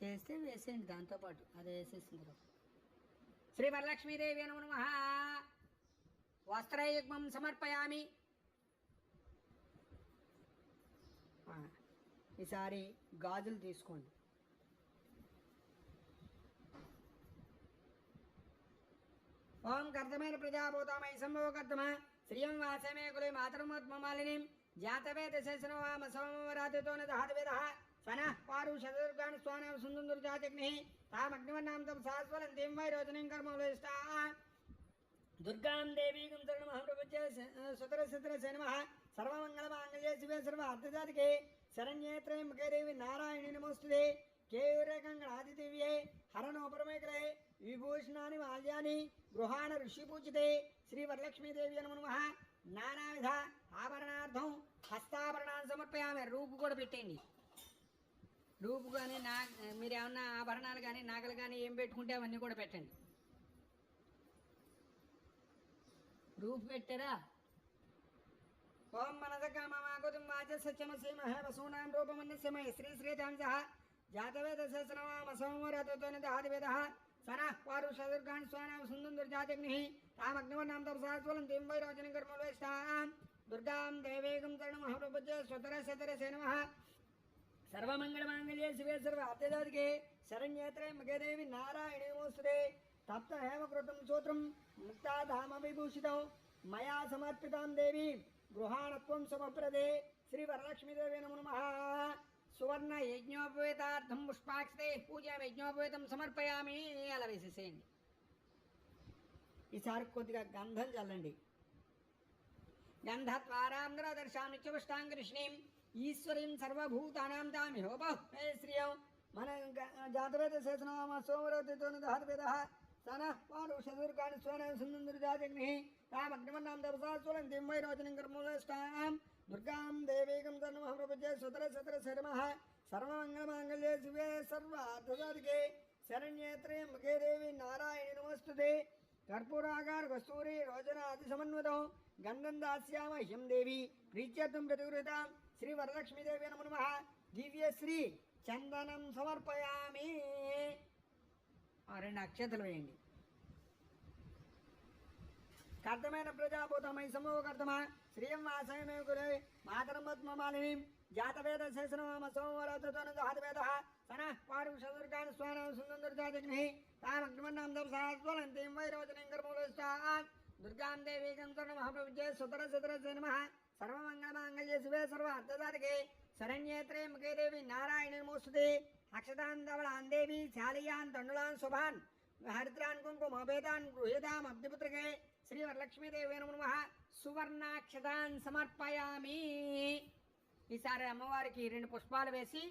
చేస్తే వేసేయండి దాంతోపాటు. అది వేసేసిన తర్వాత శ్రీ వరలక్ష్మీదేవి నమో నమః. వస్త్రయుగ్మం సమర్పయామి. ఈసారి గాజులు తీసుకోండి. ఓం కర్తమైన ప్రజాభూతమై సంభవ కర్తమ శ్రియం వాసమే కులే మాతృమోత్మమాలినీం జాతవేద శేషనవామ సోమవరాతితో దహాతవేదః సనః పారుషదుర్గాణి స్వానామ సుందరజాతిగ్ని తామగ్నివర్ణాం తపసాస్వలంతీం వైరోచనిం కర్మవ్లేష్టాః దుర్గాం దేవీగం శరణమహం ప్రపంచే సుతరసతరసే నమః సర్వమంగళమాంగళ్యే శివే సర్వార్థసాధికే శరణ్యే త్రయంబకే దేవి నారాయణి నమోస్తుతే. కేయూరే కంగళాదిదివ్యే హరణోపరమేకరే విభూషణాని మాల్యాని గృహాణ ఋషిపూజితే శ్రీ వరలక్ష్మీదేవి నమః. నానావిధ ఆభరణార్థం హస్తాభరణాన్ని సమర్పయామి. రూపు కూడా పెట్టండి. రూపు కానీ మీరు ఏమన్నా ఆభరణాలు కానీ నాగలు కానీ ఏం పెట్టుకుంటే అవన్నీ కూడా పెట్టండి. రూపు పెట్టారా? ఓం మనసకామాకుతుం వాచ సత్యమసీమహ వసూనాం రూపమన్యస్యమయ శ్రీ శ్రీతాంసః జాతవేద సహస్రనామ సంవరతోని దాదివేద సనః పారుషదుర్గాన్ స్వానాం సుందుర్జాతగ్నిః తామగ్నివర్ణాం తపసాస్వలంతిం వైరోచనం కర్మవేష్టాం దుర్గాం దేవేగం తరుణమహప్రపద్య స్వతర సతర సేనమః. సర్వమంగళమాంగళ్యే శివే సర్వార్థదాదికే శరణ్యేత్రే మగదేవి నారాయణే నమోస్తుతే. తప్త హేమకృతం సూత్రం ముక్తాధామ విభూషితం మయా సమర్పితాం దేవి గృహాణత్వం సమప్రదే శ్రీ వరలక్ష్మీదేవి నమః. సువర్ణ యజ్ఞోపవేతార్థం పుష్పాక్షతే పూజ యజ్ఞోపవేతం సమర్పయామి. అలా వేసేసేయండి. ఈసారి కొద్దిగా గంధం చల్లండి. గంధద్వారాంధ్ర దర్శాం నిత్యపుష్టాంగృష్ణీం ఈశ్వరీం సర్వభూతానాం తామిహోపహ్ శ్రియం. మన జాతవేద శేషనామ సోమరతితో దాతవేద సనః పారుషదుర్గాని స్వన సుందుర్జాతగ్నిః తామగ్నివర్ణాం తపసాస్వలంతిం వైరోచనం కర్మవేష్టాం దుర్గాం దేవీకం తరుణమహప్రపద్య స్వతర సతర శరమః. సర్వమంగళమాంగళ్యే శివే సర్వార్థసాధికే శరణ్యేత్రే ముఖే దేవి నారాయణి నమోస్తుతే. కర్పూరాగార కస్తూరి రోచనాది సమన్వితం గంధం దాస్యామ హ్యం దేవి ప్రీత్యర్థం ప్రతిగృహీతాం శ్రీ వరలక్ష్మీదేవి నమః. దివ్యశ్రీ చందనం సమర్పయామి. 2 అక్షతలు వేయండి. కర్తమైన ప్రజాభూతమై సమూహకర్తమ శ్రీయం వాసమే గురే మాతరం పద్మమాలిని జాతవేద శేషనామ సోమరతోన జాతవేద సనః పారుషదుర్గాని స్వానాం సుందుర్జాతగ్నిః తామగ్నివర్ణాం తపసాస్వలంతిం వైరోచనం కర్మవేష్టాం దుర్గాం దేవీకం తరుణమహప్రపద్య స్వతర సతర నమః. సర్వమంగళమాంగళ్యే శివే సర్వార్థసాధికే శరణ్యేత్రే ముఖే దేవి నారాయణి నమోస్తుతే. అక్షతాన్ ధవళాన్ దేవి శాలియాన్ తండులాన్ శుభాన్ హరిద్రాన్ కుంకుమోపేతాన్ గృహీతాం అబ్ధిపుత్రకే శ్రీ వరలక్ష్మీదేవి నమః. సువర్ణాక్షతాన్ సమర్పయామి. ఈసారి అమ్మవారికి 2 పుష్పాలు వేసి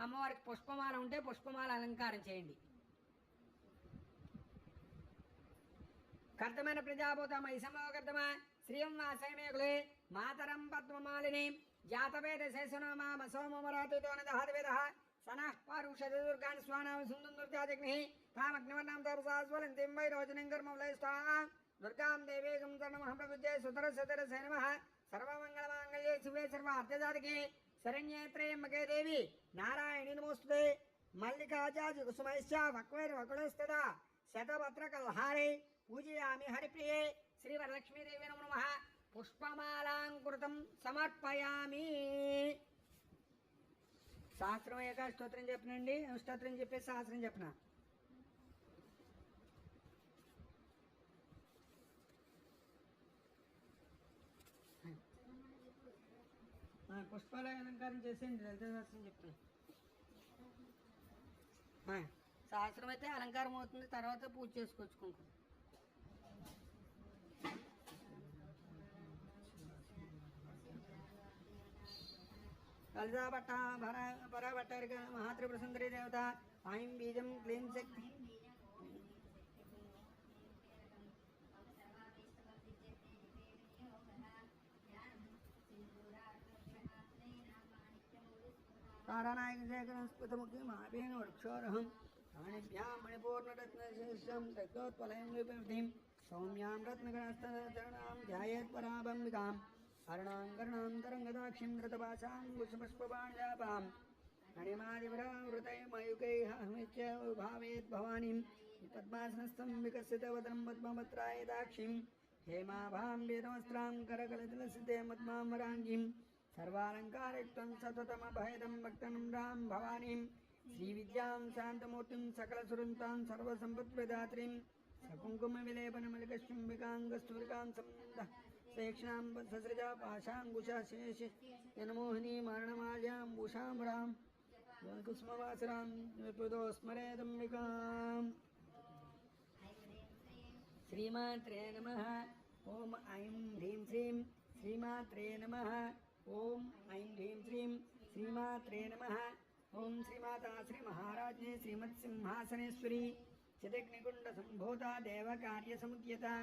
అమ్మవారికి పుష్పమాల ఉంటే పుష్పమాల అలంకారం చేయండి. కర్తమైన ప్రజాభూతమై సమూహకర్తమ శ్రీయం వాసమేకులే మాతరం పద్మమాలిని జాతవేద శేషనామ సోమరతితో దాతవేద సనః పారుషదుర్గాని స్వానాం సుందుర్జాతగ్నిః తామగ్నివర్ణాం తపసాస్వలంతిం వైరోచనం కర్మవేష్టాం దుర్గాం దేవీకం తరుణమహప్రపద్య స్వతర సతర నమః. సర్వమంగళమాంగళ్యే శివే సర్వార్థసాధికే శరణ్యేత్రే మగే దేవి నారాయణి నమోస్తుతే. మల్లికాజాజి కుసుమైశ్చ వక్వైర్వకుళస్తదా శతపత్రకల్హారే పూజయామి హరిప్రియే శ్రీ వరలక్ష్మీదేవి నమః. పుష్పమాలాంకృతం సమర్పయామి. సహస్రం ఏక స్తోత్రం చెప్పనండి. స్తోత్రం చెప్పేసి సహస్రం చెప్పిన. పుష్పాల అలంకారం చేసేయండి. లలిత సహస్రం చెప్తాను. సహస్రం అయితే అలంకారం అవుతుంది. తర్వాత పూజ చేసుకోవచ్చు. కుంకుమ కలజా భట్ట పర భట్టారిక మహాత్రిపుర సుందరి దేవత ఐం బీజం క్లీం శక్తి तारानायक शेखर स्फुतमुखी महाभीन वृक्षोरहं प्राणिभ्यां मणिपूर्णरत्नशेषं रक्तोत्पलयं विपरीतिं सौम्यां रत्नगणस्तचरणां ध्यायेत् पराबम्बिकां हरणाङ्करणां तरङ्गदाक्षिं धृतपाशाङ्कुशपुष्पबाणजापां मणिमादिवरावृतै मयूकैः अहमिच्च भावेत् भवानीं पद्मासनस्थं विकसितवदनं पद्मपत्राय दाक्षिं हेमाभां वेदवस्त्रां करकलितलसिते मद्मां वराङ्गीं सर्वालङ्कारयुक्तं सततमभयदं भक्तं रां भवानीं श्रीविद्यां शान्तमूर्तिं सकलसुरन्तां सर्वसम्पत्प्रदात्रीं सकुङ्कुमविलेपनमलिकशुम्बिकाङ्गस्तूरिकां सेक्षणां ससृजा पाशाङ्कुशः शेष जनमोहिनी मरणमाल्याम्बुषां रां कुस्मवासरां विपुदो स्मरेदम्बिकाम् श्रीमात्रे नमः। ॐ ऐं ह्रीं श्रीं श्रीमात्रे नमः। ॐ ऐं ह्रीं श्रीं श्रीमात्रे नमः। ॐ श्रीमाता श्री महाराज्ञे श्रीमत्सिंहासनेश्वरी चिदग्निकुण्ड सम्भूता देवकार्यसमुद्यता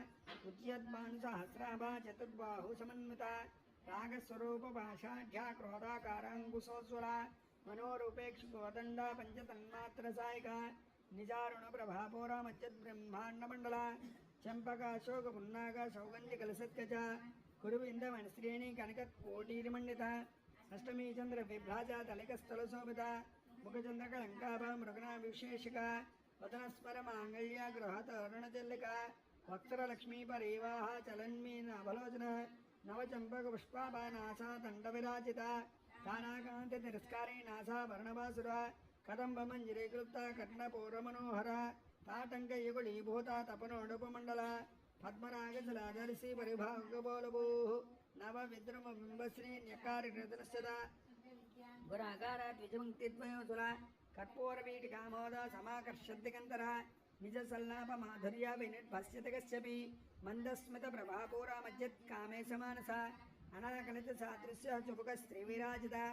उद्यद्भानुसहस्राभा चतुर्बाहु समन्विता रागस्वरूपभाषाढ्या क्रोधाकाराङ्कुशोज्ज्वला मनोरूपेक्षुकोदण्डा पञ्चतन्मात्रसायिका निजारुणप्रभापोरा मच्चद्ब्रह्माण्डमण्डला चम्पकाशोकपुन्नाग सौगन्धिकलसत्कचा कुरुविन्दमणिश्रेणी कनककोटीरिमण्डिता अष्टमी चन्द्रविभ्राजा तलिकस्थलशोभिता मुखचन्द्रकलङ्काभा मृगणाविशेषिका वदनस्मरमाङ्गल्या गृहतोरणचल्लिका वक्त्रलक्ष्मीपरीवाहा चलन्मीनाभलोचना नवचम्पकपुष्पाभानासा दण्डविराजिता कानाकान्तितिरस्कारे नासा वर्णवासुरा कदम्बमञ्जरीक्लुप्ता कर्णपूर्वमनोहरा ताटङ्कयुगुलीभूता तपनोडुपमण्डला पद्मरागजलादर्शी परिभागबोलभूः नवविद्रुमबिम्बश्री न्यकारिरतनश्चदा गुराकारा द्विजपङ्क्तिद्वयोसुला कर्पूरवीटिकामोदा समाकर्षद्दिगन्तरा निजसल्लापमाधुर्या विनिर्भस्यते कस्यपि मन्दस्मितप्रभापूरा मज्जत्कामे समानसा अनाकलितसादृश्य चुबुकस्त्रीविराजिता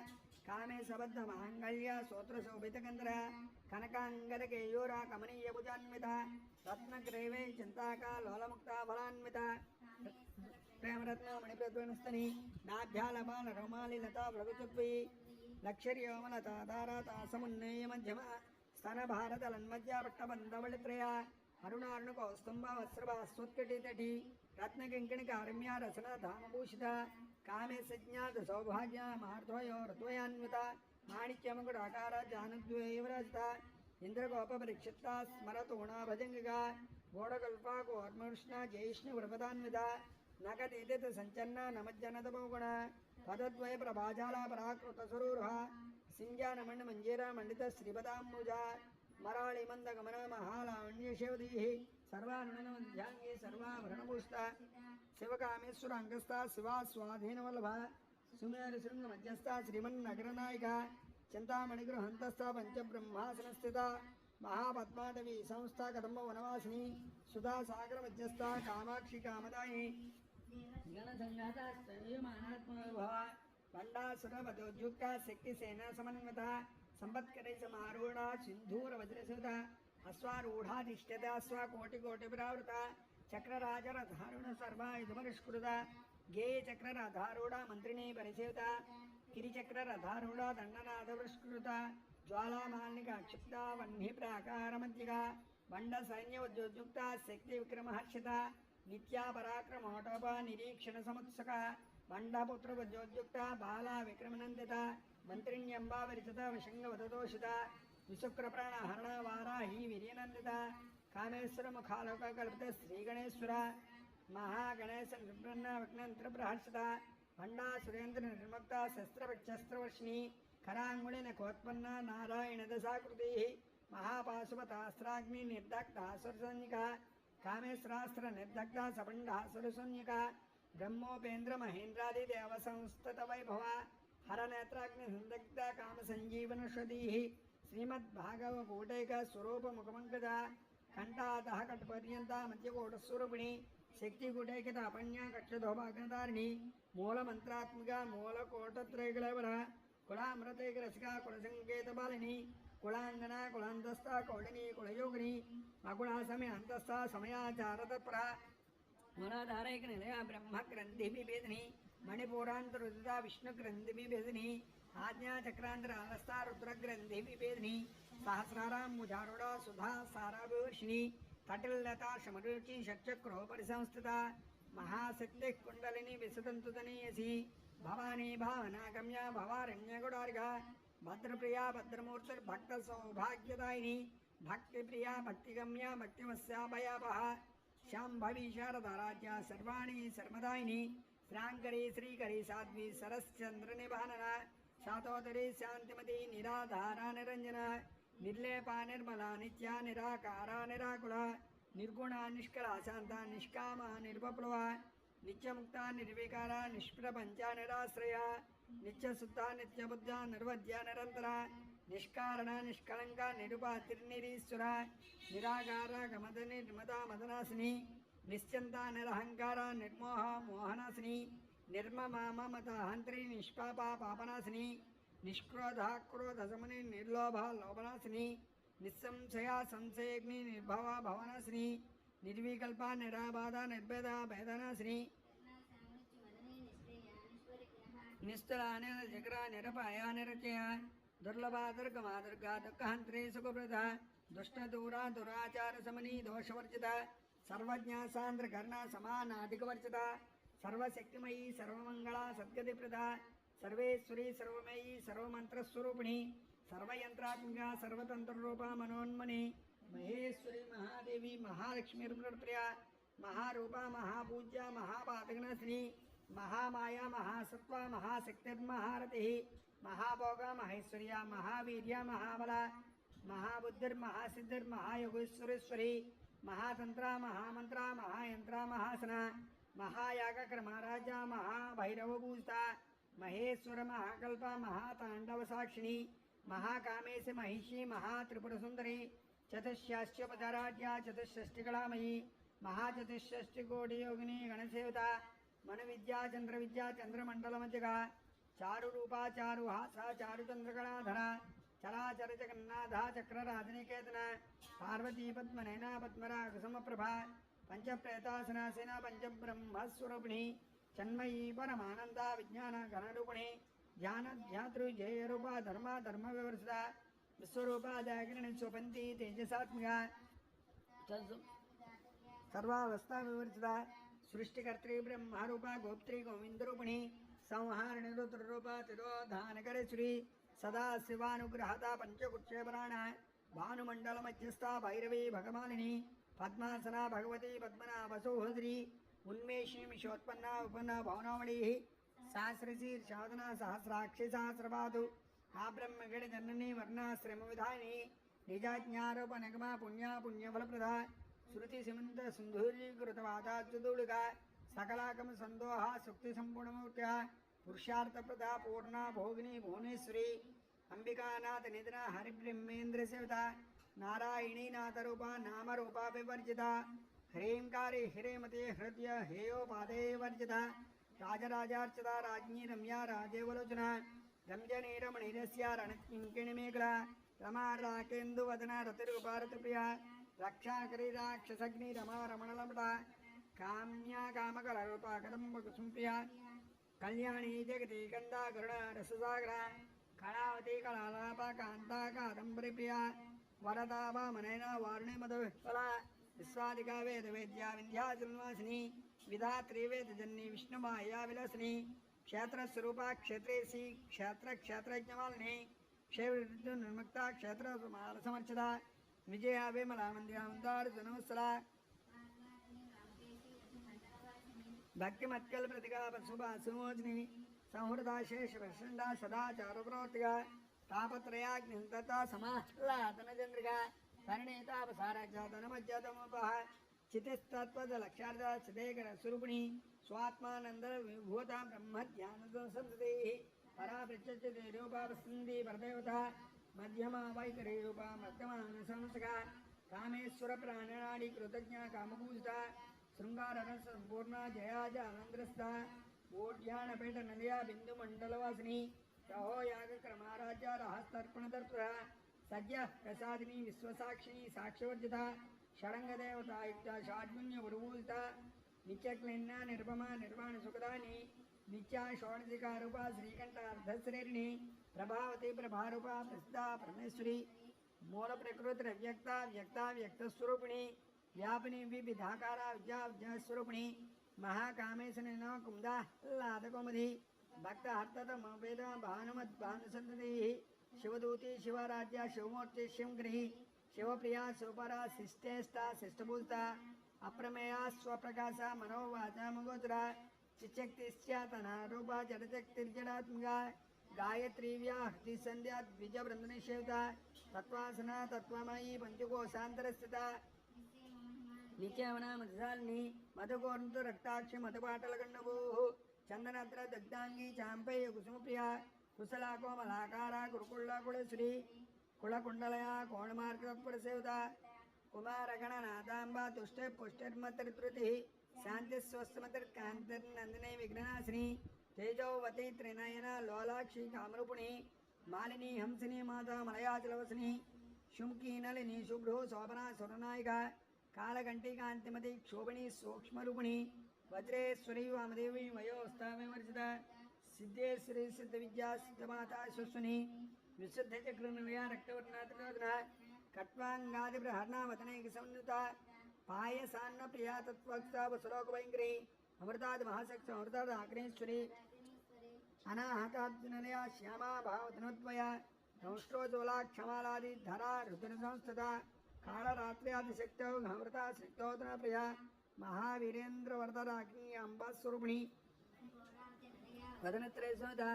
कामे सबद्धमाङ्गल्या सोत्रशोभितगन्धरा कनकाङ्गदकेयूरा कमनीयभुजान्विता रत्नग्रैवे चिन्ताका लोलमुक्ता फलान्विता प्रेमरत्नमणिप्रद्वनस्तनी नाभ्यालपालरोमालिलता वृगचुत्वी लक्षर्योमलता दाराता समुन्नय मध्यमा स्तनभारतलन्मज्जा पट्टबन्धवलित्रया अरुणारुणकौस्तुम्भवस्त्रभास्वत्कटितटी रत्नकिङ्किणिकारुण्या रसनधामभूषिता कामे सज्ञात सौभाग्या मार्द्वयो ऋत्वयान्विता माणिक्यमकुडाकार जानद्वयवरजिता इन्द्रगोपपरिक्षिप्ता स्मरतोणा भजङ्गिका घोडकल्पा कोर्मकृष्णा जयिष्णुवृपदान्विता नकतीतित सञ्चन्ना नमज्जनतमोगुण पदद्वय प्रभाजाला पराकृतस्वरूरः सिञ्जानमण्डमञ्जीरा मण्डित श्रीपदाम्बुजा मराळि मन्दगमन महालावण्यशेवदीः सर्वारुणनमध्याङ्गी सर्वाभरणभूषिता शिवकामेश्वराङ्गस्था शिवा स्वाधीनवल्लभा सुमेरशृङ्गमध्यस्था श्रीमन्नगरनायिका चिन्तामणिगृहन्तस्था पञ्चब्रह्मासनस्थिता महापद्माटवी संस्था कदम्बवनवासिनी सुधा सागरमध्यस्था कामाक्षि कामदायिनी गणसंघाता स्तयूयमानात्मभवा भण्डासुरवधोद्युक्ता शक्तिसेना समन्विता संपत्करै समारूढा सिन्धूरवज्रसुता अश्वारूढाधिष्ठिता स्वाकोटिकोटिपुरावृता चक्रराजरधारुण सर्वायुधपरिष्कृता गेयचक्ररधारूढा मन्त्रिणी परिसेविता गिरिचक्ररधारूढा दण्डनाथपुरस्कृता ज्वालामालिका क्षिप्ता वह्निप्राकारमध्यिका बण्डसैन्योद्युक्ता शक्तिविक्रमहर्षिता नित्या पराक्रमोटोपा निरीक्षणसमुत्सुका बण्डपुत्रवद्योद्युक्ता बाला विक्रमनन्दिता मन्त्रिण्यम्बावरिचिता विशङ्गवदतोषिता विशुक्रप्राणहरणा वाराही वीर्यनन्दिता कामेश्वरमुखालोककल्पित श्रीगणेश्वरा महागणेश निर्ब्रह्म विघ्नन्त्रप्रहर्षिता भण्डा सुरेन्द्र निर्मुक्ता शस्त्रवक्षस्त्रवर्षिणी कराङ्गुलिनकोत्पन्ना नारायणदशाकृतिः महापाशुपतास्त्राग्नि निर्दग्धा सुरसंज्ञिका कामेश्वरास्त्र निर्दग्धा सपण्डा सुरसंज्ञिका ब्रह्मोपेन्द्र महेन्द्रादिदेवसंस्ततवैभवा हरनेत्राग्निसंदग्धा कामसञ्जीवनश्रुतिः श्रीमद्भागवकूटैक स्वरूपमुखमङ्गजा कंठातः कटपर्यन्ता मध्यकोटस्वरूपिणी शक्तिकूटैकतापण्या कक्षधोभाग्नतारिणी मूलमन्त्रात्मिका मूलकोटत्रैकलवरा कुलामृतैकरसिका कुलसङ्केतबालिनी कुलाङ्गना कुलान्तस्था कौलिनी कुलयोगिनी अकुलासमय अन्तस्था समयाचारतत्परा मूलाधारैकनिलया ब्रह्मग्रन्थिविभेदिनी मणिपुरान्तरुदिता विष्णुग्रन्थिविभेदिनी आज्ञाचक्रांतर अलस्ता रुद्रग्रंथि विभेदिनी सहस्राराम्बुजारूढ़ा सुधा साराभिवर्षिणी तटिलता शमरुचि षट्चक्रो परिसंस्थिता महाशक्ति कुंडलिनी विसतंतुतनीयसी भवानी भावनागम्या भवारण्यगुडारिका भद्रप्रिया भद्रमूर्तिर्भक्त सौभाग्यदायिनी भक्तिप्रिया भक्तिगम्या भक्तिमस्याभयापहा शाम्भवी शारदा राज्या सर्वाणी सर्वदायिनी श्रांकरी श्रीकरी साध्वी सरश्चंद्र निभानना शातोदरी शांतिमती निराधारा निरंजना निर्लेपा निर्मला नित्या निराकारा निराकुला निर्गुणा निष्कला शांता निष्कामा निर्वप्लवा नित्यमुक्ता निर्विकारा निष्प्रपंचा निराश्रया नित्यसुत्ता नित्यबुद्धा निर्वद्या निरंतरा निष्कारणा निष्कलंका निरुपातिर्निरीश्वरा निराकारा गमदनी निर्मदा मदनासिनी निश्चंता निरहंकारा निर्मोह मोहनासिनी निर्ममा ममता हंत्री निष्पापा पापनासिनी निष्क्रोधा क्रोधशमनी निर्लोभा लोभनासिनी నిస్సంశయా సంశయగ్ని నిర్భవ భవనశ్రీ నిర్వికల్ప నిరాబాధ నిర్భేద భేదనశ్రీ నిస్తుల అనిల జగ్ర నిరపాయ నిరచయ దుర్లభ దుర్గమా దుర్గా దుఃఖహంత్రే సుఖప్రద దుష్ట దూరా దురాచార సమనీ దోషవర్జిత సర్వజ్ఞ సాంద్ర కర్ణ సమానాధికవర్జిత సర్వశక్తిమయీ సర్వమంగళ సద్గతిప్రద సర్వేశ్వరీ సర్వమయీ సర్వమంత్రస్వరూపిణి సర్వయంత్రాత్మిక సర్వతంత్రరూప మనోన్మణి మహేశ్వరి మహాదేవి మహాలక్ష్మి ప్రియ మహారూప మహాపూజ్య మహాపాతకన శ్రీ మహామాయ మహాసత్వ మహాశక్తిర్మహారతి మహాభోగ మహేశ్వర్య మహావీర్య మహాబల మహాబుద్ధిర్మహాసిద్ధిర్మహాయోగేశ్వరేశ్వరి మహాతంత్ర మహామంత్ర మహాయంత్ర మహాసన మహాయాగక్రమరాజ మహాభైరవభూజిత మహేశ్వర మహాకల్ప మహాతాండవ సాక్షిణి మహాకామేశ మహిషి మహాత్రిపురసుందరి చతుష్యాశ్చోపచారాఢ్య చతుషష్టికళామయీ మహాచతుషష్టికోటియోగిని గణసేవిత మను విద్యా చంద్ర విద్యా చంద్రమండలమధ్యగ చారు రూపా చారు హాస చారు చంద్రకళాధర చరాచర జగన్నాథ చక్రరాజనికేతన పార్వతీ పద్మనయన పద్మరాగ సమప్రభ పంచప్రేతాసనాసేన పంచబ్రహ్మస్వరూపిణి చన్మయీ పరమానంద విజ్ఞాన గణరూపిణి ధ్యాన ధ్యాతృ జయరూప ధర్మ ధర్మ వివర్షిత విశ్వరూప జాగరణ స్వపంతి తేజసాత్మిక సర్వావస్థా వివర్షిత సృష్టికర్త్రి బ్రహ్మరూప గోప్త్రి గోవిందరూపిణి సంహారిణి రుద్రరూప తిరోధానకరేశ్వరి సదా శివానుగ్రహత పంచకుక్షేపరాణ భానుమండల మధ్యస్థ భైరవీ భగమాలిని పద్మాసన భగవతి పద్మనాభసోహద్రి ఉన్మేషి మిషోత్పన్న ఉపన్న భవనావళి సహస్రశీర్షాదన సహస్రాక్షి సహస్రపాదు ఆ బ్రహ్మగడి జనని వర్ణాశ్రమ విధాని నిజాజ్ఞారోప నగమ పుణ్య పుణ్యఫలప్రద శృతి సిమంత సింధూరీకృతవాదాచ్యుతుడుగా సకలాకమ సందోహ శక్తి సంపూర్ణమూర్త్య పురుషార్థప్రద పూర్ణ భోగిని భువనేశ్వరి అంబికానాథ నిధన హరిబ్రహ్మేంద్ర సేవిత నారాయణీ నాథరూప నామరూప వివర్జిత హ్రీంకారి హిరేమతి హృదయ హేయోపాదే వర్జిత రాజరాజార్చిత రాజ్ఞీ రమ్య రాజేవలోచన రంజనీరమణిరస్య రణకింకిణిమేఖల రమా రాకేందువదన రతిరూపారతిప్రియ రక్షాకరి రాక్షసగ్ని రమా రమణలమట కామ్యా కామకలరూప కదంబ కుసుంప్రియ కళ్యాణీ జగతి కందా కరుణ రససాగర కళావతి కళాలాప కాంతా కాదంబరి ప్రియ వరదా వామనైన వారుణి మధుఫల విశ్వాదికా వేద వేద్య వింధ్యాచలవాసిని విధాత్రి వేదజన్ని విష్ణుమాయా విలాసిని క్షేత్రస్వరూప క్షేత్రేసి క్షేత్రజ్ఞమాలిని క్షేత్ర నిర్ముక్త క్షేత్ర సమర్చిత విజయ విమల మందిరాంతార్జునవత్సల భక్తిమత్కల్ ప్రతిగా శుభ సుమోచిని సంహృదాశేష ప్రచండ సదాచారప్రవర్తిగా తాపత్రయాగ్నింతత సమాహ్లాదన చంద్రిగా పరిణీతాపసారజాతనమజ్జాతమోపహ చితిస్తత్వదలక్షార్థ చిదేకర స్వరూపిణి స్వాత్మానంద విభూత బ్రహ్మధ్యాన సంతతి పరా ప్రత్యక్షతే రూపాపస్తంది పరదేవత మధ్యమా వైఖరి రూప మధ్యమాన సంసక కామేశ్వర ప్రాణాడి కృతజ్ఞ కామపూజిత శృంగారరస సంపూర్ణ జయాజ అనంద్రస్థ ఓడ్యానపేట నదియా బిందు మండలవాసిని రహోయాగ క్రమారాజ్య రహస్తర్పణదర్ప సద్య ప్రసాదిని విశ్వసాక్షిని సాక్షివర్జిత షడంగదేవతాయుక్త షాడ్గుణ్య ఉరువూజిత నిత్యక్లిన్న నిర్భమ నిర్వాణ సుఖదాని నిత్యా షోడశికారూప శ్రీకంఠ అర్ధశ్రేణి ప్రభావతి ప్రభారూప ప్రసిద్ధ పరమేశ్వరి మూల ప్రకృతి వ్యక్త వ్యక్త వ్యక్తస్వరూపిణి వ్యాపిని వివిధాకార విద్యా విద్యాస్వరూపిణి మహాకామేశని కుందాహ్లాదకౌముది భక్త హర్తత మవేద భానుమద్భానుసంతతి శివదూతి శివరాజ్య శివమూర్తి శివగ్రహి శివప్రియా శివపర శిష్టేష్ట శిష్టభూత అప్రమేయ స్వప్రకాశ మనోవాచామగోచర చిచ్చక్తిశ్చాతన రూప జడశక్తిర్జడాత్మిక గాయత్రీవ్యా హృది సంధ్యా ద్విజ బృందనిషేవిత తత్వాసన తత్వమయీ పంచకోశాంతరస్థిత నిత్యవన మధుశాలిని మధుకోంతు రక్తాక్షి మధుపాటలగండభూ చందనత్ర దగ్ధాంగి చాంపేయ కుసుమప్రియ కుశలా కోమలాకార కురుకుళ్ళ కుళశ్రీ కుళకుండలయ కోణమార్గపురసేవిత కుమారగణనాథాంబ తుష్టే పుష్టిర్మతృతి శాంతి స్వస్థమతిర్కాంతిర్నందిని విఘ్ననాశిని తేజోవతి త్రినయన లోలాక్షి కామరూపిణి మాలిని హంసిని మాత మలయాచలవసిని शुंकी नलिनी शुभ्रो शोभना सुरनायिका कालघंटिकांतिमति क्षोभिणी सूक्ष्मरूपिणी वज्रेश्वरी वामदेवी वयोस्ताविमर्जिता सिद्धेश्वरी सिद्धविद्या सिद्धमाता सुस्वनी विशुद्धचक्रनिलया रक्तवर्णा त्रिलोचना कट्वांगादिप्रहरणा वदनैकसंयुता पायसान्न प्रिया तत्त्वक्ता वसुलोकभयङ्करी अमृतादि महाशक्ति अमृतादि अग्नेश्वरी अनाहताब्जनलया श्यामा भावतनोद्वया संष्ट्रोज्वला क्षमालादि धरा रुद्रसंस्थिता कालरात्र्यादिशक्तौ अमृता शक्तोदना प्रिया महावीरेन्द्रवर्धराग्नि अम्बास्वरूपिणी वदनत्रयसुधा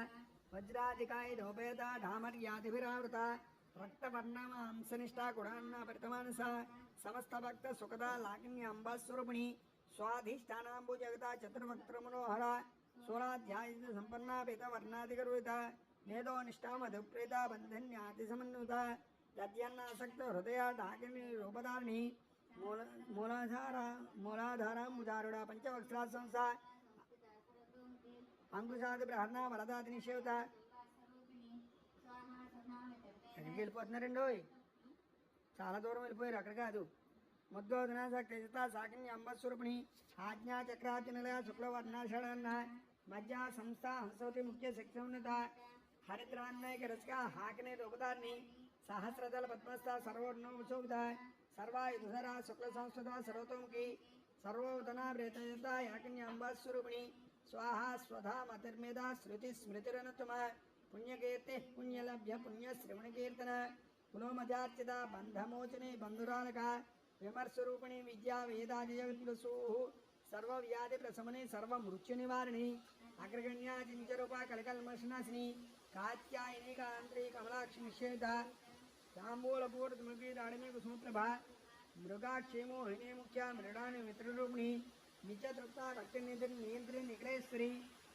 वज्राधिकाय धोपेता ढामर्यादिभिरावृता रक्तवर्णमांसनिष्ठा गुणान्ना परितमानसा समस्त भक्त सुखदा लाकिन्य अम्बास्वरूपिणी स्वाधिष्ठानाम्बुजगता चतुर्वक्त्रमनोहरा सोलाध्याय संपन्ना पेता वर्णाधिगर्विता मेधो निष्ठा मधुप्रेता बंधन्यातिसमन्विता यद्यन्नासक्त हृदय डाकिनी रूपधारिणी मूलाधारामुदारुणा पंचवक्त्रा संसा अंकुशादि प्रहरणा वरदाति निषेवता ఎక్కడికి వెళ్ళిపోతున్నారండి చాలా దూరం వెళ్ళిపోయారు అక్కడ కాదు ముద్దోదన సక్త సాకిని అంబస్వరూపిణి ఆజ్ఞా చక్రార్జునలయ శుక్లవర్ణాషణ మధ్య సంస్థ హంసవతి ముఖ్య శక్తి ఉన్నత హరిద్రాన్నైక రసిక హాకిని రూపదారిని సహస్రదళ పద్మస్థ సర్వోన్నోత్సోవిత సర్వాయుధర శుక్ల సంస్కృత సర్వతోముఖి సర్వోదన ప్రేతయత యాకిని అంబస్వరూపిణి స్వాహా స్వధా మతిర్మేధ శృతి స్మృతిరనుత్తమ पुण्यकीर्ति पुण्यलभ्य पुण्यश्रवणकीर्तन कुलोमजार्चित बंधमोचने बंधुरालक विमर्शरूपिणी विद्या वेदादिजविद्वसु सर्वव्याधि प्रशमने सर्वमृत्युनिवारिणी अग्रगण्या चिंचरूपा कलकल्मषनाशिनी कात्यायनी कांत्री कमलाक्षि निषेधा तांबूलपूर्णमुखी राणिनी कुसुमप्रभा मृगाक्षेमोहिनी मुख्या मृडानि मित्ररूपिणी नित्यतृप्ता भक्तिनिधि नियंत्रि निग्रहेश्वरी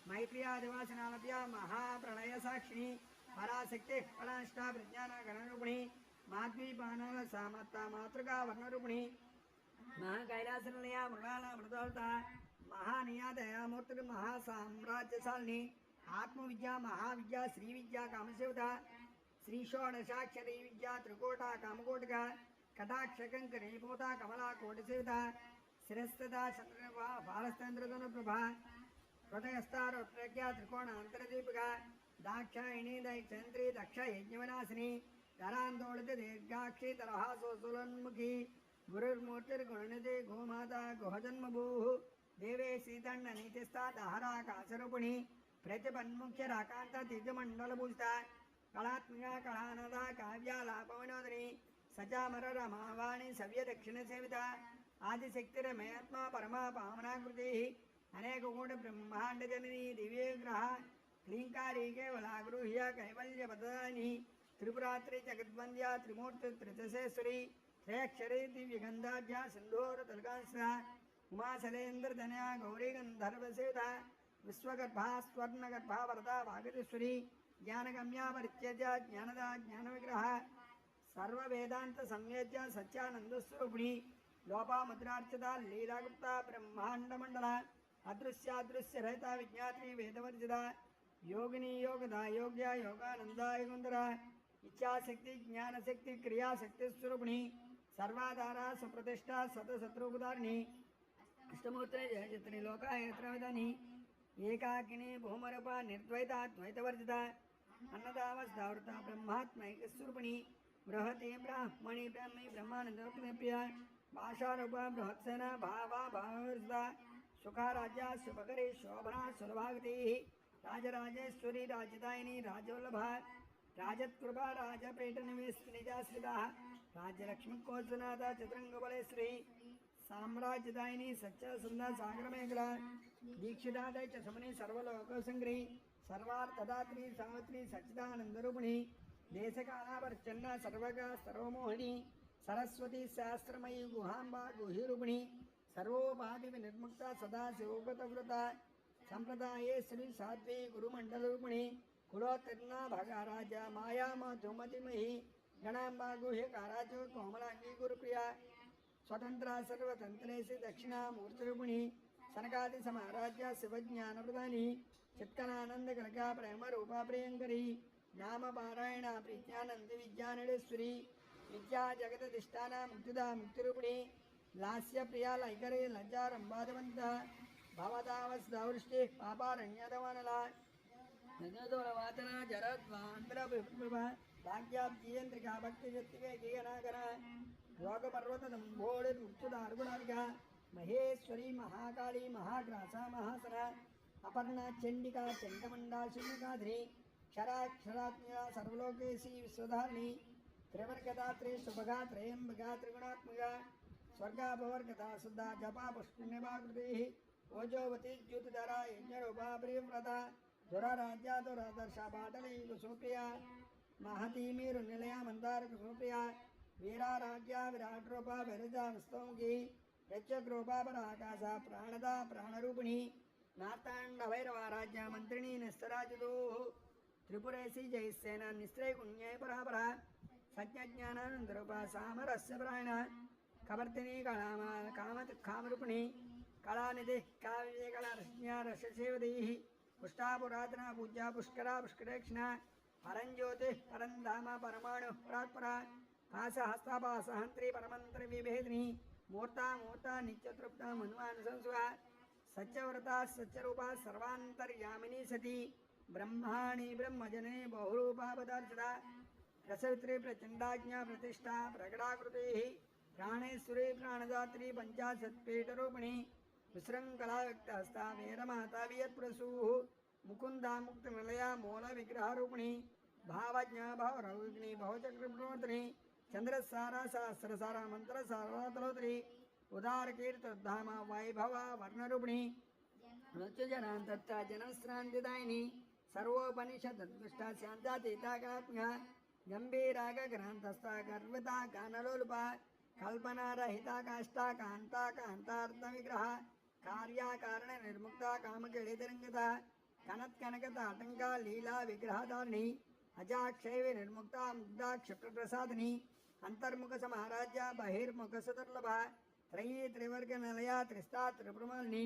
मैत्रियादिवासिनालभ्या महाप्रलय साक्षिणी पराशक्ति फलाष्टा प्रज्ञान गणरूपिणी माध्वीपानाल सामत्ता मातृका वर्णरूपिणी महाकैलासनिलया मृणाल मृदोलता महानियादयामूर्ति महासाम्राज्यशालिनी आत्मविद्या महाविद्या श्रीविद्या कामसेवता श्रीषोडशाक्षरी विद्या त्रिकोटा कामकोटिका कटाक्षकंकरीभूता कमला कोटिसेवता शिरस्तदा चंद्रभा बालस्तेन्द्रधनुप्रभा हृदयस्तारोत्रज्ञा त्रिकोण अंतरदीपिका दाक्षायणी दैक्षंत्री दक्ष यज्ञविनाशिनी धरांदोलित दीर्घाक्षी तरहासोसुलोन्मुखी गुरुर्मूर्तिर्गुणनिधि गोमाता गुहजन्मभूः देवे सीतंड नीतिस्था दहरा काशरूपिणी प्रतिपन्मुख्य राकांत तीर्थमंडलभूषिता कलात्मिका कलानदा काव्यालापविनोदिनी सचामर रमावाणी सव्य दक्षिण सेविता आदिशक्तिरमयात्मा परमा पावनाकृति अनेक कोटि ब्रह्मांड जननी दिव्य ग्रह क्लींकारी केवलागृह्य कैवल्य पदानी त्रिपुरात्रि जगद्वंद्या त्रिमूर्ति त्रिदशेश्वरी त्रयक्षरी दिव्यगंधाढ्या सिंधूर तलकांसा उमाशलेन्द्र धन्या गौरी गंधर्वसेता विश्वगर्भा स्वर्णगर्भा वरदा भागतीश्वरी ज्ञानगम्या परित्यज्य ज्ञानदा ज्ञानविग्रह सर्ववेदांत संवेद्य सच्चानंदस्वरूपिणी लोपामुद्रार्चिता लीलागुप्ता ब्रह्मांड मंडल अदृश्यादृश्य रहता विज्ञात्री वेदवर्जिता योगिनी योगदा योग्या योगानंदा योगंधरा इच्छाशक्ति ज्ञानशक्ति क्रियाशक्ति स्वरूपिणी सर्वाधारा सुप्रतिष्ठा सतशत्रुपदारिणी अष्टमूर्ति जयचित्री लोकायत्रविधानी एकाकिनी भूमरूपा निर्द्वैता द्वैतवर्जिता अन्नदावस्दावृता ब्रह्मात्मैकस्वरूपिणी बृहति ब्राह्मणी ब्रह्मी ब्रह्मानंदप्रिया भाषारूपा बृहत्सेना भावा भावर्जिता सुखाराज्या शुभकरी शोभना सुलभागति राजराजेश्वरी राजदायिनी राजवल्लभा राजत्कृपा राजपेटनिवेशनिजाश्रिता राज्यलक्ष्मीकोसनाथ चतुरंगबलेश्वरी साम्राज्यदायिनी सच्चसुंदर सागरमेखला दीक्षितादय च समनी सर्वलोकसंग्री सर्वार्थदात्री सावित्री सच्चिदानंदरूपिणी देशकालावर्चन्न सर्वगा सर्वमोहिनी सरस्वती शास्त्रमयी गुहांबा गुहिरूपिणी सर्वोपाधि निर्मुक्ता सदा शिवोपतव्रता संप्रदाये श्री साध्वी गुरुमंडलरूपिणी कुलोत्तीर्णा भगाराजा माया मधुमतिमयी गणांबा गुह्यकाराज कोमलांगी गुरुप्रिया स्वतंत्रा सर्वतंत्रेशी दक्षिणामूर्तिरूपिणी सनकादि समाराज्य शिवज्ञानप्रदानी चित्कलानंद कनका प्रेम रूपा प्रियंकरी नाम पारायण प्रीत्यानंद विद्यानडेश्वरी విద్యా జగదధిష్టాన ముక్తిదా ముక్తిరూపిణి లాస్య ప్రియా లైకరే లజ్జారంబాధవంత భవతావస్దౌష్టి పాపారణ్యదవనల నజదోలవాతన జరద్వాంధ్రభ భాగ్యాబ్జీయంత్రికా భక్తిశక్తికే గీయనాగర యోగపర్వతం ముక్తుదార్గుణార్గ మహేశ్వరి మహాకాళీ మహాగ్రాస మహాసన అపర్ణ చండికా చండమండా శూన్యకాధ్రి క్షరాక్షరాత్మ్య సర్వలోకేశీ విశ్వధారిణి త్రివర్గదాత్రి శుభగా త్రయంబగా త్రిగుణాత్మక స్వర్గాపవర్గత శుద్ధ జపా పుష్పుణ్యమాకృతి ఓజోవతి జ్యోతిధర యజ్ఞరూపా ప్రియవ్రత దురారాజ్య దురాదర్శ బాటలీ కుసుప్రియ మహతీ మీరు నిలయ మందార కుసుప్రియ వీరారాజ్య విరాట్ రూప విరజ విస్తోముఖి యజ్ఞరూపా పరాకాశ ప్రాణద ప్రాణరూపిణి నార్తాండ భైరవారాజ్య మంత్రిణి నిస్తరాజుదో త్రిపురేశి జయసేన నిస్త్రైకుణ్యై పరాపర సత్యజ్ఞానానందరూప సామరస్య ప్రాయణ కవర్తిని కామరూపిణి కళానిధి కావ్య కళారస్యసేవదీ పుష్టాపురాతన పూజ్య పుష్కరా పుష్కరేక్షణ పరంజ్యోతి పరంధామ పరమాణు పరాత్పర పాసహస్తాపాసహంత్రి పరమంత్ర విభేదిని మూర్త నిత్యతృప్త మన్వానుసంసువ సత్యవ్రత సత్యరూప సర్వాంతర్యామిని సతి బ్రహ్మాణి బ్రహ్మజనని బహురూపా పదార్థ ప్రసవిత్రి ప్రచండాజ్ఞా ప్రతిష్టా ప్రకటాకృతి ప్రాణేశ్వరి ప్రాణదాత్రి పంచాశత్పీఠరూపిణి విశృంఖలా వ్యక్తహస్త వీరమాతా వియత్ప్రసూ ముకుందా ముక్త నిలయ మూల విగ్రహరూపిణి భావజ్ఞ భావరూపిణి భవచక్రప్రవర్తిని చంద్రసార సహస్రసార మంత్ర సారతలోత్రి ఉదారకీర్తిధామ వైభవ వర్ణరూపిణి మృత్యుజనాంతత్ర జనశ్రాంతిదాయిని సర్వోపనిషద్దుష్ట శాంతాతీతాకాత్మ్య గంభీరాగగ్రాంతస్థ గర్విత గానలోలుప కల్పనారహిత కాష్ట కాంతా కాంతార్థ విగ్రహ కార్యాకారణ నిర్ముక్త కామకేళితరంగత కనత్కనకత ఆటంక లీలా విగ్రహధారిణి అజాక్షైవి నిర్ముక్త ముగ్ధ క్షిప్రప్రసాదిని అంతర్ముఖ సమారాజ్య బహిర్ముఖ సుదుర్లభ త్రయీ త్రివర్గ నిలయ త్రిస్తా త్రిపురమాలిని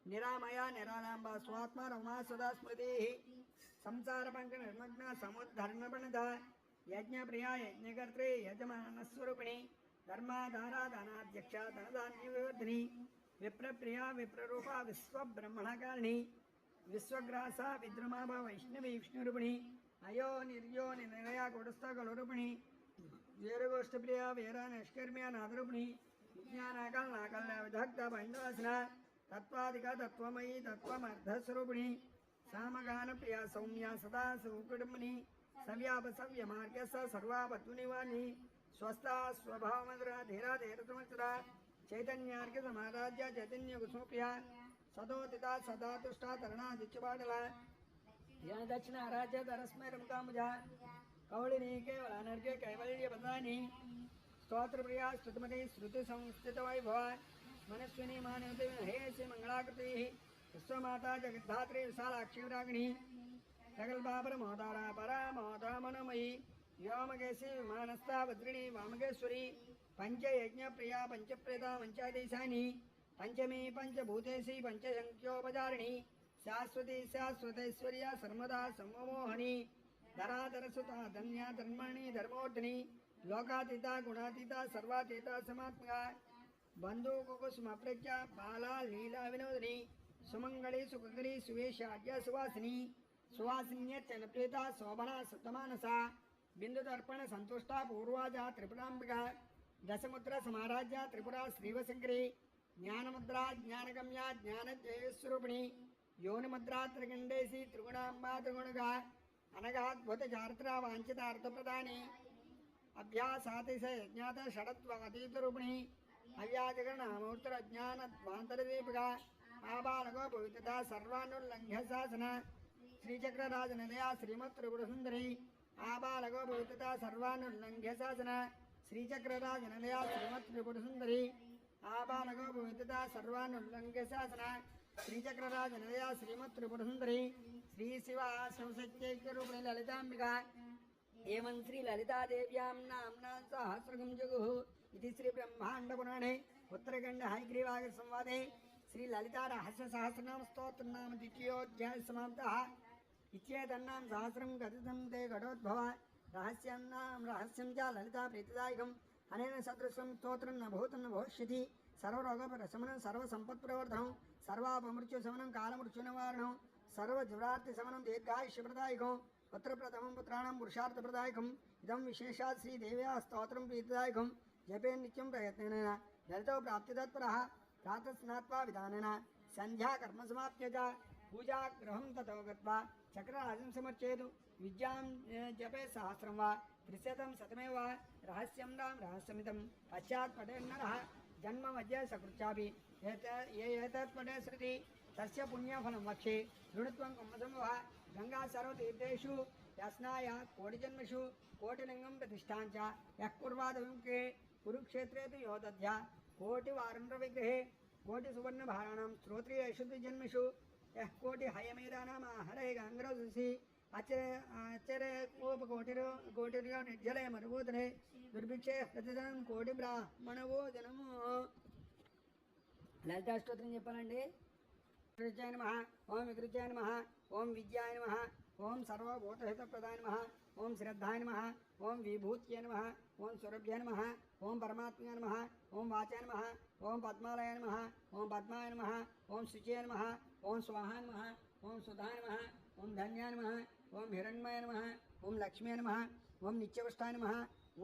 నిరామయ నిరాళంబ స్వాత్మ రమా సుధా స్మృతి సంసార పంక నిర్మగ్న సముద్ధర్ణపణద యజ్ఞప్రియ యజ్ఞకర్త్రి యజమానస్వరూపిణి ధర్మాధారాధనాధ్యక్ష ధనధాన్య వివర్ధిని విప్రప్రియ విప్రరూప విశ్వబ్రహ్మణకారిణి విశ్వగ్రాస విద్రుమాభ వైష్ణవి విష్ణురూపిణి అయో నిర్యో నిలయ కుటస్థ కలురూపిణి వీరగోష్ఠప్రియ వీర నిష్కర్మ్య నాదరూపిణి విజ్ఞానాకల్ నాకల్య విదగ్ధ బైందవాసన తత్వాదిక తత్వమయీ తత్వమర్ధస్వరూపిణి సామగాన ప్రియ సౌమ్య సదా సుకుటుంబిని సవ్యాప సవ్య మార్గ సర్వాపత్తునివాణి స్వస్థ స్వభావమధుర ధీరా ధీరతమచుర చైతన్యార్ఘ సమారాజ్య చైతన్య కుసుప్రియ సదోదిత సదా తుష్ట తరుణాదిత్యపాటల దక్షిణ ఆరాధ్య ధరస్మరముఖాముజ కౌళిని కేవల అనర్ఘ్య కైవల్య బదాని స్తోత్రప్రియ స్తుతిమతి శృతి సంస్థిత వైభవ మనస్విని మానవతి హేసి మంగళాకృతి విశ్వమాతా జగద్ధాత్రి విశాలాక్షి విరాగిణి సకల్పాపర మోదార పరామోద మనోమయీ వ్యోమకేశి విమానస్థ వజ్రిణి వామకేశ్వరి పంచయజ్ఞ ప్రియ పంచప్రేత పంచాదేశాని పంచమీ పంచభూతేశి పంచశంఖ్యోపచారిణి శాశ్వతి శాశ్వతైశ్వర్య సర్వదా సమమోహని ధరాధరసుత ధన్య ధర్మణి ధర్మోర్ధిని లోకాతీత గుణాతీత సర్వాతీత సమాత్మక బంధుకుసుమ ప్రజ్ఞ బాలా లీలా వినోదిని సుమంగళి సుఖకరి సువేశాడ్య సువాసిని సువాసిన్యచనప్రీత శోభన సుతమానస బిందుదర్పణ సంతుష్ట పూర్వాజ త్రిపురాంబిక దశముద్ర సమారాజ్య త్రిపుర శ్రీవశంకరి జ్ఞానముద్ర జ్ఞానగమ్య జ్ఞానజయస్వరూపిణి యోనిముద్ర త్రిగండేసి త్రిగుణాంబా త్రిగుణగా అనగాద్భుత చారిత్ర వాంఛితార్థప్రదాని అభ్యాసాతిశ యజ్ఞాత షడత్వాతీతరూపిణి అవ్యాజగణమూర్తుల జ్ఞానద్వాంతరదీపిక ఆబాలగో పవిత్రత సర్వానుల్లంఘ్య శాసన శ్రీచక్రరాజనిలయ శ్రీమత్ త్రిపురసుందరి ఆబాలగో పవిత్రత సర్వానుల్లంఘ్య శాసన శ్రీచక్రరాజనిలయ శ్రీమత్ త్రిపురసుందరి ఆబాలగో పవిత్రత సర్వానుల్లంఘ్య శాసన శ్రీచక్రరాజనిలయ శ్రీమత్ త్రిపురసుందరి శ్రీ శివ శివసత్యైక్యరూపిణి లలితాంబిక ఏమం శ్రీ లలితాదేవ్యాం నామ్నా సహస్రగం జగుః ఇది శ్రీ బ్రహ్మాండ పురాణే ఉత్తరఖండ హైగ్రీవాగ సంవాదే శ్రీ లలితా రహస్య సహస్రనామ స్తోత్రనామ ద్వితీయోధ్యాయ సమాప్తః ఇచ్చేతన్నాం సహస్రం గతితం తే ఘటోద్భవ रहस्यं च ललिता प्रीतिदायकम् अनेन सदृशं स्तोत्रं न भूतं न भविष्यति सर्वरोगप्रशमनं सर्वसम्पत्प्रवर्धनं सर्वापमृत्युशमनं कालमृत्युनिवारणं सर्वज्वरार्तिशमनं दीर्घायुष्यप्रदायकं पुत्रप्रथमं पुत्राणां पुरुषार्थप्रदायकम् इदं विशेषात् श्रीदेव्याः स्तोत्रं प्रीतिदायकं जपे नित्यं प्रयत्नेन ललितौ प्राप्तितत्परः प्रातः स्नात्वा विधानेन सन्ध्याकर्मसमाप्य च पूजागृहं ततो गत्वा चक्रराजं समर्चयतु विद्यां जपे सहस्रं वा 300 शतमेव वा रहस्यं राम रहस्यमिदं पश्चात् पठेन्नरः जन्ममध्ये सकृत्यापि ये एतत् पठे श्रुति तस्य पुण्यफलं वक्षे दृढत्वं कुम्भसमूहः गंगा सर्वतीर्थेषु यस्नाय कोटिजन्मषु कोटिलिङ्गं प्रतिष्ठां च यः कुर्वादविमुखे कुरुक्षेत्रे तु यो दद्या कोटिवारण्यविग्रहे कोटिसुवर्णभाराणां श्रोत्रियेषु जन्मषु यः कोटिहयमेधानां हरे गङ्गरसि आचरे कोटिर्यो निर्जले मरुभूतले दुर्भिक्षे प्रतिदिनं कोटि ब्राह्मणवो जनము లలితా స్తోత్రం చెప్పాలండి. వికృత్యాయ నమః ఓం వికృత్యాయ నమః ఓం విద్యాయ నమః ఓం సర్వభూతహితప్రదాయ నమః ఓం శ్రద్ధాయ నమః ఓం విభూత్యై నమః ఓం సురభ్యాయ నమః ఓం పరమాత్మనే నమః ఓం వాచాయ నమః ఓం పద్మాలయ నమః ఓం పద్మాయ నమః ఓం శుచయ నమః ఓం స్వాహాయ నమః ఓం సుధాయ నమః ఓం ధన్యాయ నమః ఓం హిరణ్మయ నమః ఓం లక్ష్మీ నమః ఓం నిత్యవష్టాయ నమః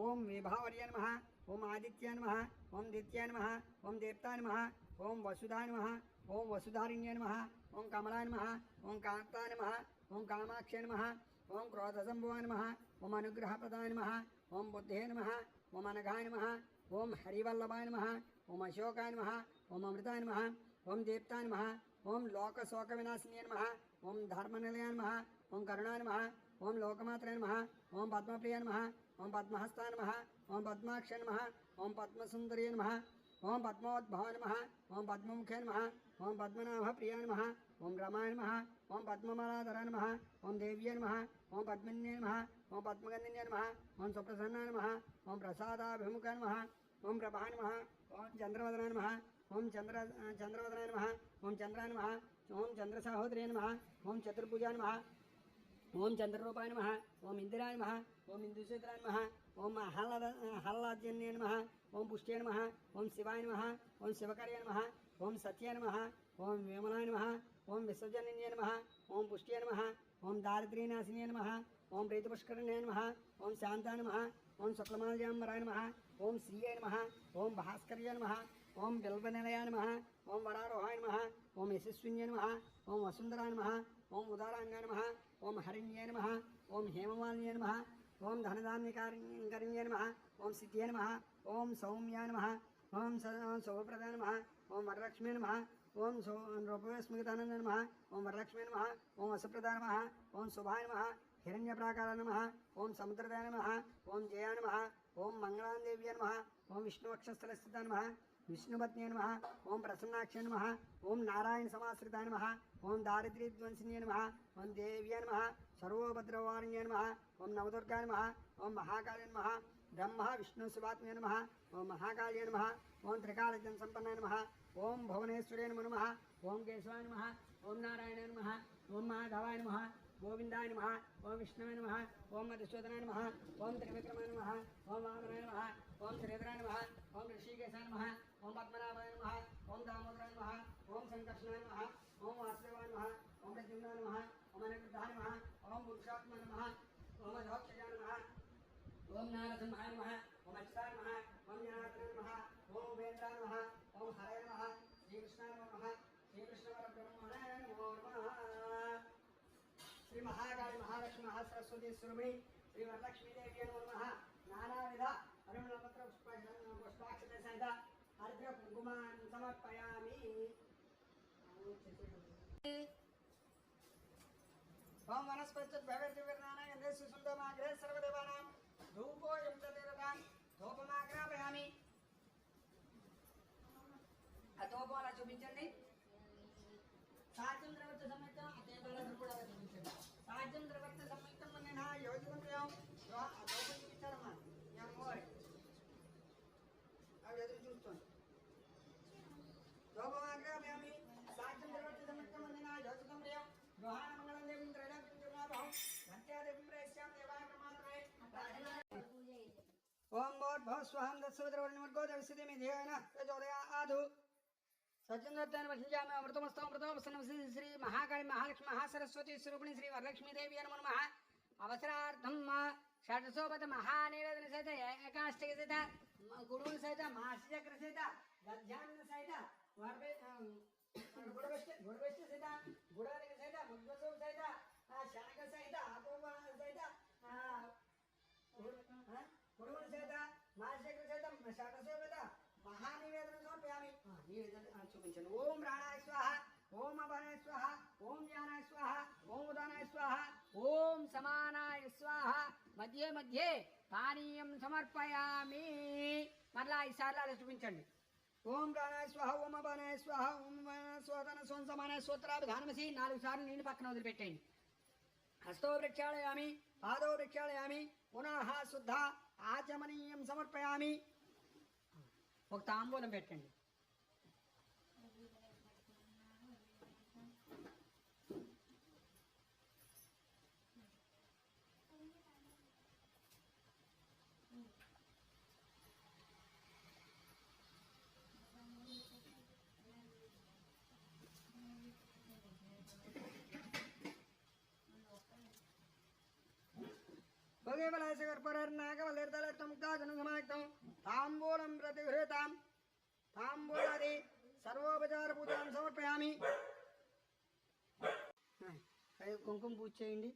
ఓం విభావర్య నమః ఓం ఆదిత్యాయ నమః ఓం దిత్యాయ నమః ఓం దేవతాయ నమః ఓం వసుధాయ నమః ఓం వసుధారిణ్యాయ నమః ఓం కమలాయ నమః ఓం కాంతాయ నమః ఓం కామాక్షాయ నమః ఓం క్రోధసంభవాయ నమః ఓం అనుగ్రహప్రదాయ నమః ఓం బుద్ధే నమః ఓం అనఘాయ నమః ఓం హరివల్లభాయ నమః ఓం అశోకాయ నమః ఓం అమృతాయ నమః ఓం దేవతాయ నమః ఓం లోకశోకవినాశిన్యాయ నమః ఓం ధర్మనిలయాయ నమః ఓం కరుణాయ నమః ఓం లోకమాత్రాయ నమః ఓం పద్మప్రియాయ నమః ఓం పద్మహస్తాయ నమః ఓం పద్మాక్షాయ నమః ఓం పద్మసుందర్యాయ నమః ఓం పద్మోద్భవాయ నమః ఓం పద్మముఖాయ నమః ఓం పద్మనాభప్రియాయ నమః ఓం రమాయ నమః ఓం పద్మమాలాధరాయ నమః ఓం దేవ్యాయ నమః ఓం పద్మిన్యాయ నమః ఓం పద్మగంధిన్యాయ నమః ఓం సుప్రసన్నాయ నమః ఓం ప్రసాదాభిముఖాయ నమః ఓం ప్రభాయ నమః ఓం చంద్రవదనాయ నమః ఓం చంద్రవదనాయ నమః ఓం చంద్రాయ నమః ఓం చంద్రసహోదరాయ నమః ఓం చతుర్భుజాయ నమః ఓం చంద్రరూపాయ నమః ఓం ఇందిరాయ నమః ఓం ఇందుశేఖరాయ నమః ఓం ఆహ్లాదజన్యాయ నమః ఓం పుష్ట్యాయ నమః ఓం శివాయ నమః ఓం శివకర్యాయ నమః ఓం సత్యాయ నమః ఓం విమలాయ నమః ఓం విశ్వజనన్యాయ నమః ఓం పుష్ట్యాయ నమః ఓం దారిద్ర్యనాశిన్యాయ నమః ఓం ప్రీతిపుష్కరిణ్యాయ నమః ఓం శాంతాయ నమః ఓం శుక్లమాల్యాంబరాయ నమః ఓం శ్రీయాయ నమః ఓం భాస్కర్యాయ నమః ఓం బిల్వనిలయాయ నమః ఓం వరారోహాయ నమః ఓం యశస్విన్యాయ నమః ఓం వసుంధరాయ నమః ఓం ఉదారాంగాయ నమః ఓం హరిణ్యాయ నమః ఓం హేమమాలిన్యాయ నమః ఓం ధనధాన్యకారిణ్యాయ నమః ఓం సిద్ధ్యాయ నమః ఓం సౌమ్యాయ నమః ఓం శుభప్రదాయ నమః ఓం వరలక్ష్మీ నమః ఓం రూపస్మితానంద నమః ఓం వరలక్ష్మీ నమః ఓం వసుప్రదాయ నమః ఓం శుభాయ నమః హిరణ్యప్రాకార నమః ఓం సముద్రదాయ నమః ఓం జయాయ నమః ఓం మంగళాదేవ్యాయ నమః ఓం విష్ణువక్షస్థలస్థితాయ నమః విష్ణుపత్న్యాయ నమః ఓం ప్రసన్నాక్షాయ నమః ఓం నారాయణ సమాశ్రితాయ నమః ఓం దారిద్ర్యధ్వంసిన్యాయ నమః ఓం దేవ్యాయ నమః సర్వోపద్రవారిణ్యాయ నమః ఓం నవదుర్గాయ నమః ఓం మహాకాళాయ నమః బ్రహ్మ విష్ణు శివాత్మ్యాయ నమః ఓం మహాకాళాయ నమః ఓం త్రికాలజన సంపన్నాయ నమః ఓం భువనేశ్వర్యాయ నమః ఓం కేశవాయ నమః ఓం నారాయణాయ నమః ఓం మాధవాయ నమః గోవిందాయ నమః ఓం విష్ణువే నమః ఓం మధుసూదనాయ నమః ఓం త్రివిక్రమాయ నమః ఓం వామనాయ నమః ఓం శ్రీధరాయ నమః ఓం ఋషికేశాయ నమః ఓం పద్మనాభాయ నమః ఓం దామోదరాయ నమః ఓం సంకర్షణాయ నమః ఓం వాసుదేవాయ నమః ఓం ప్రద్యుమ్నాయ నమః ఓం అనిరుద్ధాయ నమః ఓం పురుషాత్మాయ నమః ఓం అధోక్షజాయ నమః ఓం నారసింహాయ నమః ఓం అచ్యుతాయ నమః ఓం జనార్దనాయ నమః ఓం ఉపేంద్రాయ నమః ఓం హరే నమః శ్రీకృష్ణాయ నమః శ్రీకృష్ణ పరబ్రహ్మణే నమో నమః శ్రీ మహాకాళి మహాలక్ష్మి మహాసరస్వతి స్వరూపిణి శ్రీ వరలక్ష్మీదేవి నమో నమః నానావిధ పరిమళపత్ర పుష్పాక్షత సహిత అర్ఘ్య కుంకుమాన్ సమర్పయామి. ఓం వనస్పతిర్భవేర్నానాగంధే సుసుందమాగ్రే సర్వదేవానాం ధూపోయం తదేవతాం ధూపమాగ్రాపయామి. ఆ ధూపం అలా చూపించండి. సాధ్యం ద్రవత్వ సంయుక్తం అదే బాలను కూడా చూపించండి. సాధ్యం ద్రవత్వ సంయుక్తం నేను యోజనం చూపించారమ్మా. అవి ఎదురు చూస్తాను. ధూపమాగ్రాపయామి. సాధ్యం ద్రవత్వ సంయుక్తం నేను యోజనం ప్రియం గృహాణ మంగళం దేవం త్రైలోక్యం దుర్లాభం గంత్యాదేవం ప్రేష్యాం దేవాయ ప్రమాత్రే ఓం భోర్భవ స్వహం దత్సవిత్రవర్ణిమర్గో దేవస్థితిమి ధ్యేన ప్రచోదయాదు సత్యందత్తాన్ని వర్షించామి అమృతమస్తం అమృతోపసనం శ్రీ మహాకాళి మహాలక్ష్మి మహాసరస్వతి స్వరూపిణి శ్రీ వరలక్ష్మీదేవి నమో నమః అవసరార్థం షడ్సోపత మహానివేదన సహిత ఏకాష్టక సహిత గురువుల సహిత మహాశక్ర సహిత గద్యాన్న సహిత గుడబెస్ట్ సహిత గుడగలిక సహిత ముద్గసోం సహిత శనక సహిత ఆపోపణ సహిత గురువుల సహిత మహాశక్ర సహిత షడ్సోపత మహానివేదన సమర్పయామి చూపించండి ఓం ప్రాణాయ స్వాహ ఓం అపానాయ స్వాహ ఓం జ్ఞానాయ స్వాహ ఓం ఉదానాయ స్వాహ ఓం సమానాయ స్వాహ మధ్య మధ్య పానీయం సమర్పయామి మరలా ఈసార్లు అలా చూపించండి ఓం ప్రాణాయ స్వాహ ఓం అపానాయ స్వాహ ఓం స్వతన స్వం సమానాయ సూత్రాభిధానమసి 4 సార్లు నీళ్ళు పక్కన వదిలిపెట్టండి హస్తో ప్రక్షాళయామి పాదో ప్రక్షాళయామి పునః శుద్ధ ఆచమనీయం సమర్పయామి ఒక తాంబూలం పెట్టండి భగవలయసకర్పరర్నాగవల్లెర్దలర్తముక్తాజనసమాయుక్తం తాంబూలం ప్రతిగృహీతాం తాంబూలాది సర్వోపచార పూజాన్ని సమర్పయామి కుంకుమ పూజ చేయండి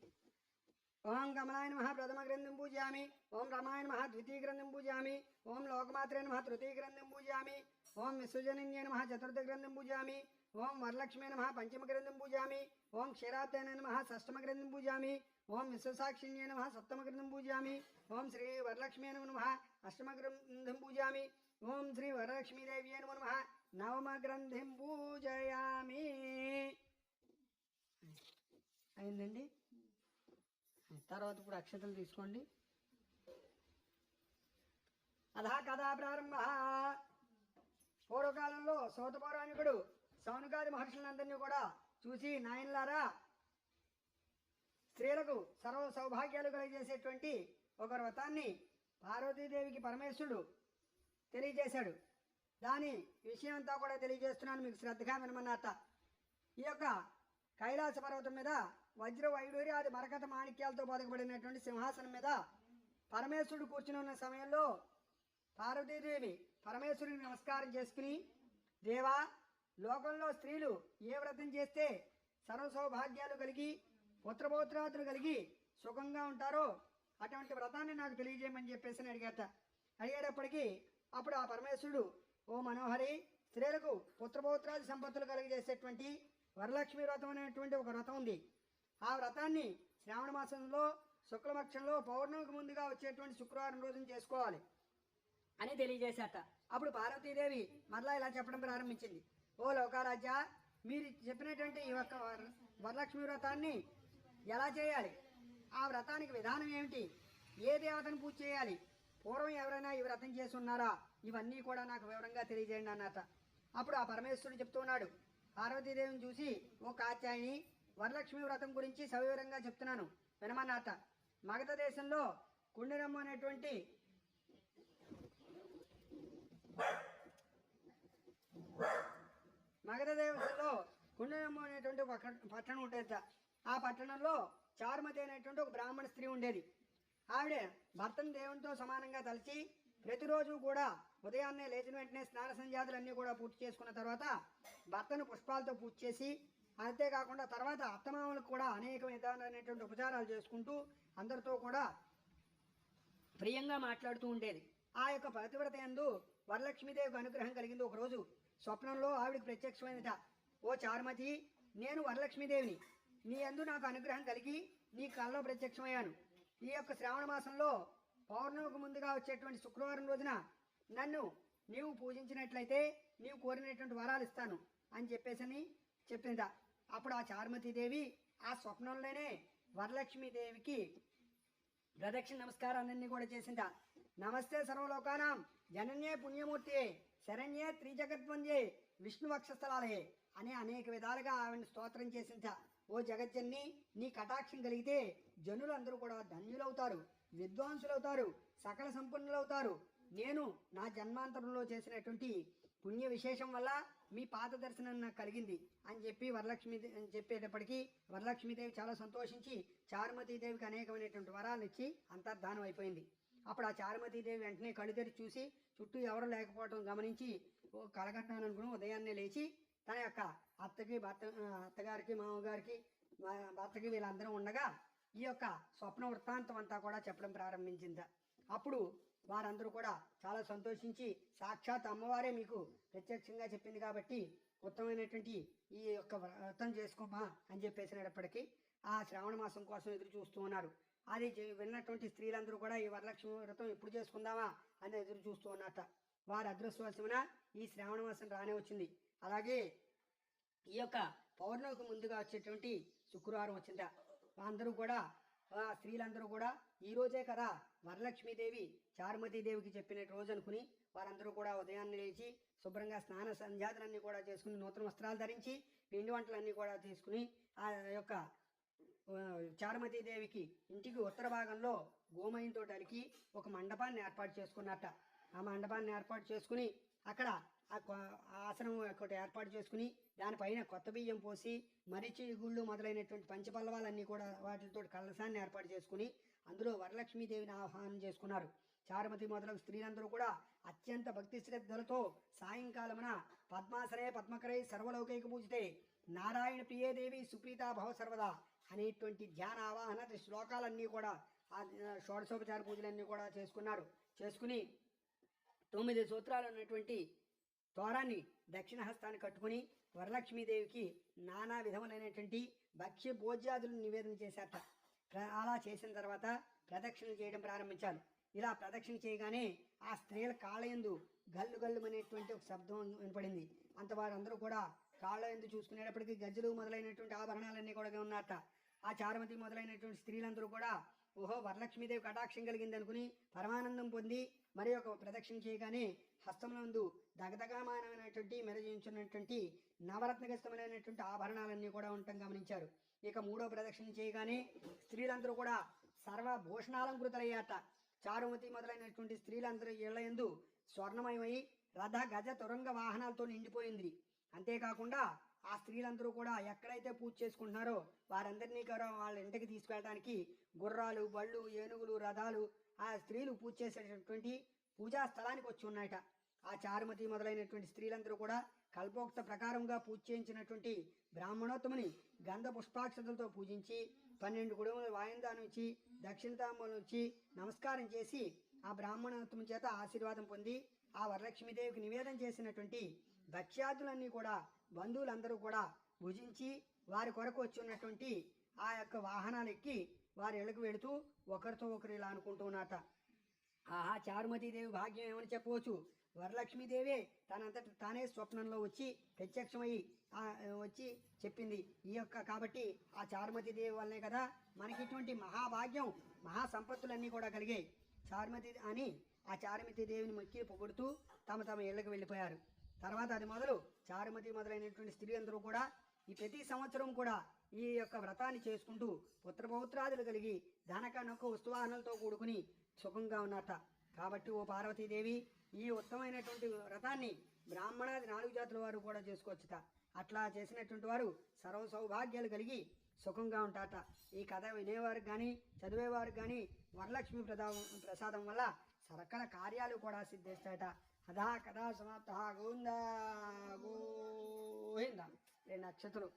ఓం కమలాయ నమః ప్రథమ గ్రంథం పూజయామి ఓం రమాయ నమః ద్వితీయ గ్రంథం పూజయామి ఓం లోకమాత్రే నమః తృతీయ గ్రంథం పూజయామి ఓం విశ్వజనన్యే నమః చతుర్థ గ్రంథం పూజయామి ఓం వరలక్ష్మీ నమః పంచమ గ్రంథం పూజయామి ఓం క్షీరాబ్దాయ నమః షష్టమ గ్రంథం పూజయామి ఓం విశ్వసాక్షిణ్యే నమః సప్తమ గ్రంథం పూజయామి ఓం శ్రీ వరలక్ష్మీ నమః అష్టమ గ్రంథం పూజయామి ఓం శ్రీ వరలక్ష్మీదేవ్యే నమో నమః నవమ గ్రంథం పూజయామి అయిందండి తర్వాత ఇప్పుడు అక్షతలు తీసుకోండి అధా కథా ప్రారంభ పూర్వకాలంలో సౌత పౌరాణికుడు సౌనకాది మహర్షులందరినీ కూడా చూసి నాయనలారా స్త్రీలకు సర్వ సౌభాగ్యాలు కలిగజేసేటువంటి ఒక వ్రతాన్ని పార్వతీదేవికి పరమేశ్వరుడు తెలియజేశాడు దాని విషయం అంతా కూడా తెలియజేస్తున్నాను మీకు శ్రద్ధగా వినమన్నట్ట ఈ యొక్క కైలాస పర్వతం మీద వజ్ర వైడూరి అది మరకత మాణిక్యాలతో బతకబడినటువంటి సింహాసనం మీద పరమేశ్వరుడు కూర్చుని ఉన్న సమయంలో పార్వతీదేవి పరమేశ్వరుడికి నమస్కారం చేసుకుని దేవా లోకంలో స్త్రీలు ఏ వ్రతం చేస్తే సర్వ సౌభాగ్యాలు కలిగి పుత్రపౌత్రాదులు కలిగి సుఖంగా ఉంటారో అటువంటి వ్రతాన్ని నాకు తెలియజేయమని చెప్పేసి అడిగేటప్పటికీ అప్పుడు ఆ పరమేశ్వరుడు ఓ మనోహరి స్త్రీలకు పుత్రపౌత్రాది సంపత్తులు కలిగజేసేటువంటి వరలక్ష్మి వ్రతం అనేటువంటి ఒక వ్రతం ఉంది ఆ వ్రతాన్ని శ్రావణ మాసంలో శుక్లపక్షంలో పౌర్ణమికి ముందుగా వచ్చేటువంటి శుక్రవారం రోజున చేసుకోవాలి అని తెలియజేశాట అప్పుడు పార్వతీదేవి మరలా ఇలా చెప్పడం ప్రారంభించింది ఓ లోకారాజ్య మీరు చెప్పినటువంటి ఈ యొక్క వరలక్ష్మి వ్రతాన్ని ఎలా చేయాలి ఆ వ్రతానికి విధానం ఏమిటి ఏ దేవతను పూజ చేయాలి పూర్వం ఎవరైనా ఈ వ్రతం చేసి ఉన్నారా ఇవన్నీ కూడా నాకు వివరంగా తెలియజేయండి అన్నట అప్పుడు ఆ పరమేశ్వరుడు చెప్తున్నాడు పార్వతీదేవిని చూసి ఓ కాత్యాయని వరలక్ష్మి వ్రతం గురించి సవివరంగా చెప్తున్నాను వినమన్నట మగధ దేశంలో కుండిరమ్మ అనేటువంటి మగధ దేశంలో కుండిరమ్మ అనేటువంటి ఒక పట్టణం ఉండేది ఆ పట్టణంలో చారుమతి అనేటువంటి ఒక బ్రాహ్మణ స్త్రీ ఉండేది ఆవిడ భర్తను దేవునితో సమానంగా తలచి ప్రతిరోజు కూడా ఉదయాన్నే లేచిన వెంటనే స్నాన సంధ్యాదులన్నీ కూడా పూర్తి చేసుకున్న తర్వాత భర్తను పుష్పాలతో పూజ చేసి అంతేకాకుండా తర్వాత అత్తమామలకు కూడా అనేక విధాలైనటువంటి ఉపచారాలు చేసుకుంటూ అందరితో కూడా ప్రియంగా మాట్లాడుతూ ఉండేది ఆ యొక్క పతివ్రత యందు వరలక్ష్మీదేవికి అనుగ్రహం కలిగింది. ఒకరోజు స్వప్నంలో ఆవిడికి ప్రత్యక్షమైనట ఓ చారుమతి నేను వరలక్ష్మీదేవిని నీ యందు నాకు అనుగ్రహం కలిగి నీ కళ్ళలో ప్రత్యక్షమయ్యాను. ఈ యొక్క శ్రావణ మాసంలో పౌర్ణమికి ముందుగా వచ్చేటువంటి శుక్రవారం రోజున నన్ను నీవు పూజించినట్లయితే నీవు కోరినటువంటి వరాలు ఇస్తాను అని చెప్పేసని చెప్పిందా. అప్పుడు ఆ చారుమతీదేవి ఆ స్వప్నంలోనే వరలక్ష్మీదేవికి ప్రదక్షిణ నమస్కారాలన్నీ కూడా చేసిందా. నమస్తే సర్వలోకానాం జనన్యే పుణ్యమూర్తి శరణ్యే త్రిజగద్వంద్యే విష్ణు వక్షస్థలాలయే అనే అనేక విధాలుగా ఆవిడని స్తోత్రం చేసిందా. ఓ జగజ్జన్ని నీ కటాక్షం కలిగితే జనులందరూ కూడా ధన్యులవుతారు విద్వాంసులు అవుతారు, సకల సంపన్నులు అవుతారు. నేను నా జన్మాంతరంలో చేసినటువంటి పుణ్య విశేషం వల్ల మీ పాద దర్శనం నాకు కలిగింది అని చెప్పి వరలక్ష్మి చెప్పేటప్పటికీ వరలక్ష్మీదేవి చాలా సంతోషించి చారుమతీదేవికి అనేకమైనటువంటి వరాలు ఇచ్చి అంతర్ధానం అయిపోయింది. అప్పుడు ఆ చారుమతీదేవి వెంటనే కళ్ళు తెరిచి చూసి చుట్టూ ఎవరు లేకపోవడం గమనించి కలగట్టాను అనుకుని ఉదయాన్నే లేచి తన యొక్క అత్తగారికి మామగారికి భర్తకి వీళ్ళందరూ ఉండగా ఈ యొక్క స్వప్న వృత్తాంతం అంతా కూడా చెప్పడం ప్రారంభించింది. అప్పుడు వారందరూ కూడా చాలా సంతోషించి సాక్షాత్ అమ్మవారే మీకు ప్రత్యక్షంగా చెప్పింది కాబట్టి ఉత్తమమైనటువంటి ఈ యొక్క వ్రతం చేసుకోమా అని చెప్పేసినప్పటికీ ఆ శ్రావణ మాసం కోసం ఎదురు చూస్తూ ఉన్నారు. అది విన్నటువంటి స్త్రీలందరూ కూడా ఈ వరలక్ష్మి వ్రతం ఎప్పుడు చేసుకుందామా అని ఎదురు చూస్తూ ఉన్నట్ట. వారి అదృష్టవశమున ఈ శ్రావణ మాసం రానే వచ్చింది. అలాగే ఈ యొక్క పౌర్ణమికి ముందుగా వచ్చేటువంటి శుక్రవారం వచ్చిందా. అందరూ కూడా స్త్రీలందరూ కూడా ఈ రోజే కదా వరలక్ష్మీదేవి చారుమతీదేవికి చెప్పిన రోజు అనుకుని వారందరూ కూడా ఉదయాన్నే లేచి శుభ్రంగా స్నాన సంధ్యాదులన్నీ కూడా చేసుకుని నూతన వస్త్రాలు ధరించి పిండి వంటలన్నీ కూడా తీసుకుని ఆ యొక్క చారుమతీదేవికి ఇంటికి ఉత్తర భాగంలో గోమయంతో అలికి ఒక మండపాన్ని ఏర్పాటు చేసుకున్నట్ట. ఆ మండపాన్ని ఏర్పాటు చేసుకుని అక్కడ ఆసనం ఒకటి ఏర్పాటు చేసుకుని దానిపైన కొత్త బియ్యం పోసి మరిచి గుళ్ళు మొదలైనటువంటి పంచపల్లవాలన్నీ కూడా వాటితో కలశాన్ని ఏర్పాటు చేసుకుని అందులో వరలక్ష్మీదేవిని ఆహ్వానం చేసుకున్నారు. చారుమతి మొదలగు స్త్రీలందరూ కూడా అత్యంత భక్తి శ్రద్ధలతో సాయంకాలమున పద్మాసరే పద్మకరై సర్వలౌకైక పూజితే నారాయణ ప్రియేదేవి సుప్రీతా భవ సర్వదా అనేటువంటి ధ్యాన ఆవాహన శ్లోకాలన్నీ కూడా ఆ షోడశోపచార పూజలన్నీ కూడా చేసుకుని 9 సూత్రాలు ఉన్నటువంటి తోరాన్ని దక్షిణ హస్తాన్ని కట్టుకుని వరలక్ష్మీదేవికి నానా విధములైనటువంటి భక్ష్య భోజ్యాదులను నివేదన చేశారట. అలా చేసిన తర్వాత ప్రదక్షిణ చేయడం ప్రారంభించారు. ఇలా ప్రదక్షిణ చేయగానే ఆ స్త్రీల కాళ్ళయందు గల్లు గల్లు అనేటువంటి ఒక శబ్దం వినపడింది. అంత వారందరూ కూడా కాళ్ళయందు చూసుకునేటప్పటికీ గజ్జలు మొదలైనటువంటి ఆభరణాలన్నీ కూడా ఉన్నారట. ఆ చారుమతి మొదలైనటువంటి స్త్రీలందరూ కూడా ఓహో వరలక్ష్మీదేవి కటాక్షం కలిగింది అనుకుని పరమానందం పొంది మరి ఒక ప్రదక్షిణ చేయగానే హస్తములందు దగదగమానమైనటువంటి మెరజించున్నటువంటి నవరత్నగస్తమైనటువంటి ఆభరణాలన్నీ కూడా ఉండటం గమనించారు. ఇక 3వ ప్రదక్షిణ చేయగానే స్త్రీలందరూ కూడా సర్వభూషణాలంకృతలయ్యాట. చారుమతి మొదలైనటువంటి స్త్రీలందరూ ఇళ్లయందు స్వర్ణమయమై రథ గజ తురంగ వాహనాలతో నిండిపోయింది. అంతేకాకుండా ఆ స్త్రీలందరూ కూడా ఎక్కడైతే పూజ చేసుకుంటున్నారో వారందరినీ కూడా వాళ్ళ ఇంటికి తీసుకెళ్ళడానికి గుర్రాలు, బళ్ళు, ఏనుగులు, రథాలు ఆ స్త్రీలు పూజ చేసేటటువంటి పూజా స్థలానికి వచ్చి ఉన్నాయట. ఆ చారుమతి మొదలైనటువంటి స్త్రీలందరూ కూడా కల్పోక్త ప్రకారంగా పూజ చేయించినటువంటి బ్రాహ్మణోత్తముని గంధ పుష్పాక్షతలతో పూజించి 12 కుడుములు వాయిందానం ఇచ్చి దక్షిణతాంబూలం ఇచ్చి నమస్కారం చేసి ఆ బ్రాహ్మణోత్తము చేత ఆశీర్వాదం పొంది ఆ వరలక్ష్మీదేవికి నివేదన చేసినటువంటి భక్ష్యాదులన్నీ కూడా బంధువులందరూ కూడా భుజించి వారి కొరకు వచ్చి ఉన్నటువంటి ఆ యొక్క వాహనాలు ఎక్కి వారి ఇళ్లకు వెళుతూ ఒకరితో ఒకరు ఇలా అనుకుంటూ ఉన్నట. ఆహా చారుమతీదేవి భాగ్యం ఏమని చెప్పవచ్చు. వరలక్ష్మీదేవే తనంతట తానే స్వప్నంలో వచ్చి ప్రత్యక్షమై వచ్చి చెప్పింది ఈ యొక్క కాబట్టి ఆ చారుమతీదేవి వల్లనే కదా మనకి ఇటువంటి మహాభాగ్యం మహా సంపత్తులన్నీ కూడా కలిగాయి. చారుమతి అని ఆ చారుమతీదేవిని మొక్కి పొగుడుతూ తమ ఇళ్లకు వెళ్ళిపోయారు. తర్వాత అది మొదలు చారుమతి మొదలైనటువంటి స్త్రీ అందరూ కూడా ఈ ప్రతి సంవత్సరం కూడా ఈ యొక్క వ్రతాన్ని చేసుకుంటూ పుత్రపౌత్రాదులు కలిగి ధనకనొక్క వస్తువాహనాలతో కూడుకుని సుఖంగా ఉన్నట. కాబట్టి ఓ పార్వతీదేవి ఈ ఉత్తమమైనటువంటి వ్రతాన్ని బ్రాహ్మణాది 4 జాతుల వారు కూడా చేసుకోవచ్చుట. అట్లా చేసినటువంటి వారు సర్వ సౌభాగ్యాలు కలిగి సుఖంగా ఉంటారట. ఈ కథ వినేవారికి కానీ చదివేవారికి కానీ వరలక్ష్మి ప్రసాదం వల్ల సకల కార్యాలు కూడా సిద్ధిస్తాయట. అదా కథా సమాప్త. గోవిందా గోవిందా. 2 అక్షతలు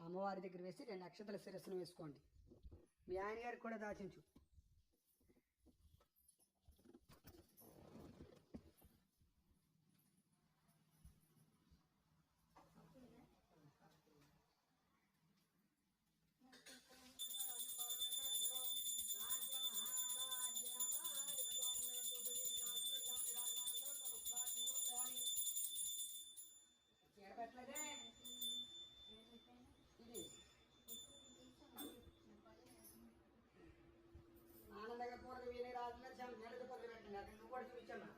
అమ్మవారి దగ్గర వేసి 2 అక్షతల శిరస్సును వేసుకోండి. మీ ఆయన గారికి కూడా దాచించు. ఆనందంగా కూరలు వీనే రాజుగా నెలకు పక్కన పెట్టండి. అక్కడ నువ్వు కూడా చూపించమ్మా.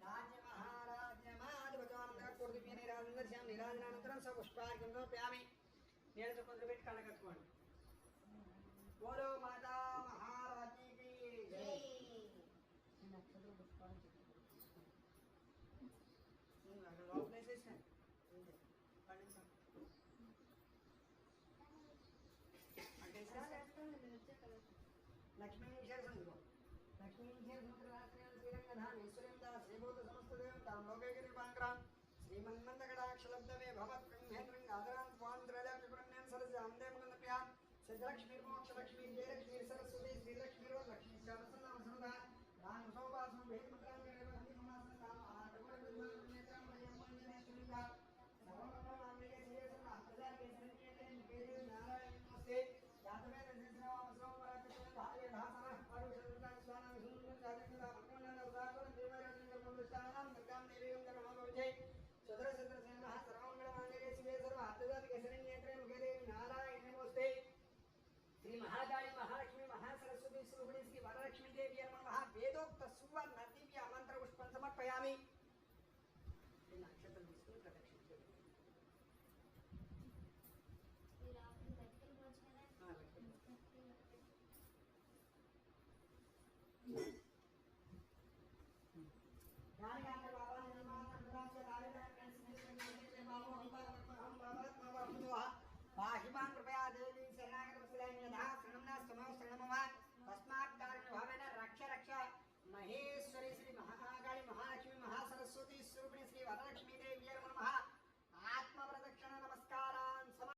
రాజ్య మహారాజ్య మాధవజానం దర్శనం నిరాజనానంతరం పుష్పార్ఘ్యం సమర్పయామి నేను కొందరు పెట్టి కళ్ళ కట్టుకోండి బోలో మాతా మహారాజీకి జై లక్ష్మీ విశేషంలో లక్ష్మీ శ్రీరంగధామేశ్వరీం దాస్ శ్రీభూత సమస్తదేవం తాం లోకైకృపాంక్రాం శ్రీమన్మందకటాక్షలబ్ధమే భవత్కంహేంద్రంగాదరాన్ స్వాం త్రైలక్ష్మీపురణ్యం సరసాం దేవగంధప్యాం సిద్ధలక్ష్మీర్మోక్షలక్ష్మీ జయలక్ష్మీ సరస్వతి శ్రీలక్ష్మీరో లక్ష్మీ శారసనామసనదా రామ్ సౌభాసం భేదమత్రాం గణపతిమాసనదాం ఆటగోడవిద్వాన్నేత్రం వయమంజనేశ్వరీగా సర్వమంగళమాంగళ్యే శివే సర్వార్థదాయకే శరణ్యే నికేతే నారాయణ నమస్తే యాతమే రజస్రామసరం పరాకృతం భార్య భాసన పరుషదుర్గాన్ స్వానాం సుందరం జాతకదా భక్తమనాన ఉదాహరణ దేవరాజేంద్ర మంగళస్థానం దుర్గాం దేవీం ధర్మభవజై సదర సదర సేనః సర్వమంగళమాంగళ్యే శివే సర్వార్థదాయకే శరణ్యే ముఖే నారాయణ నమస్తే శ్రీ మహాకాళి మహాలక్ష్మి మహాసరస్వతి స్వరూపిణి శ్రీ వరలక్ష్మీ దేవి నమః వేదోక్త సువర్ణ దివ్య మంత్ర పుష్పం సమర్పయామి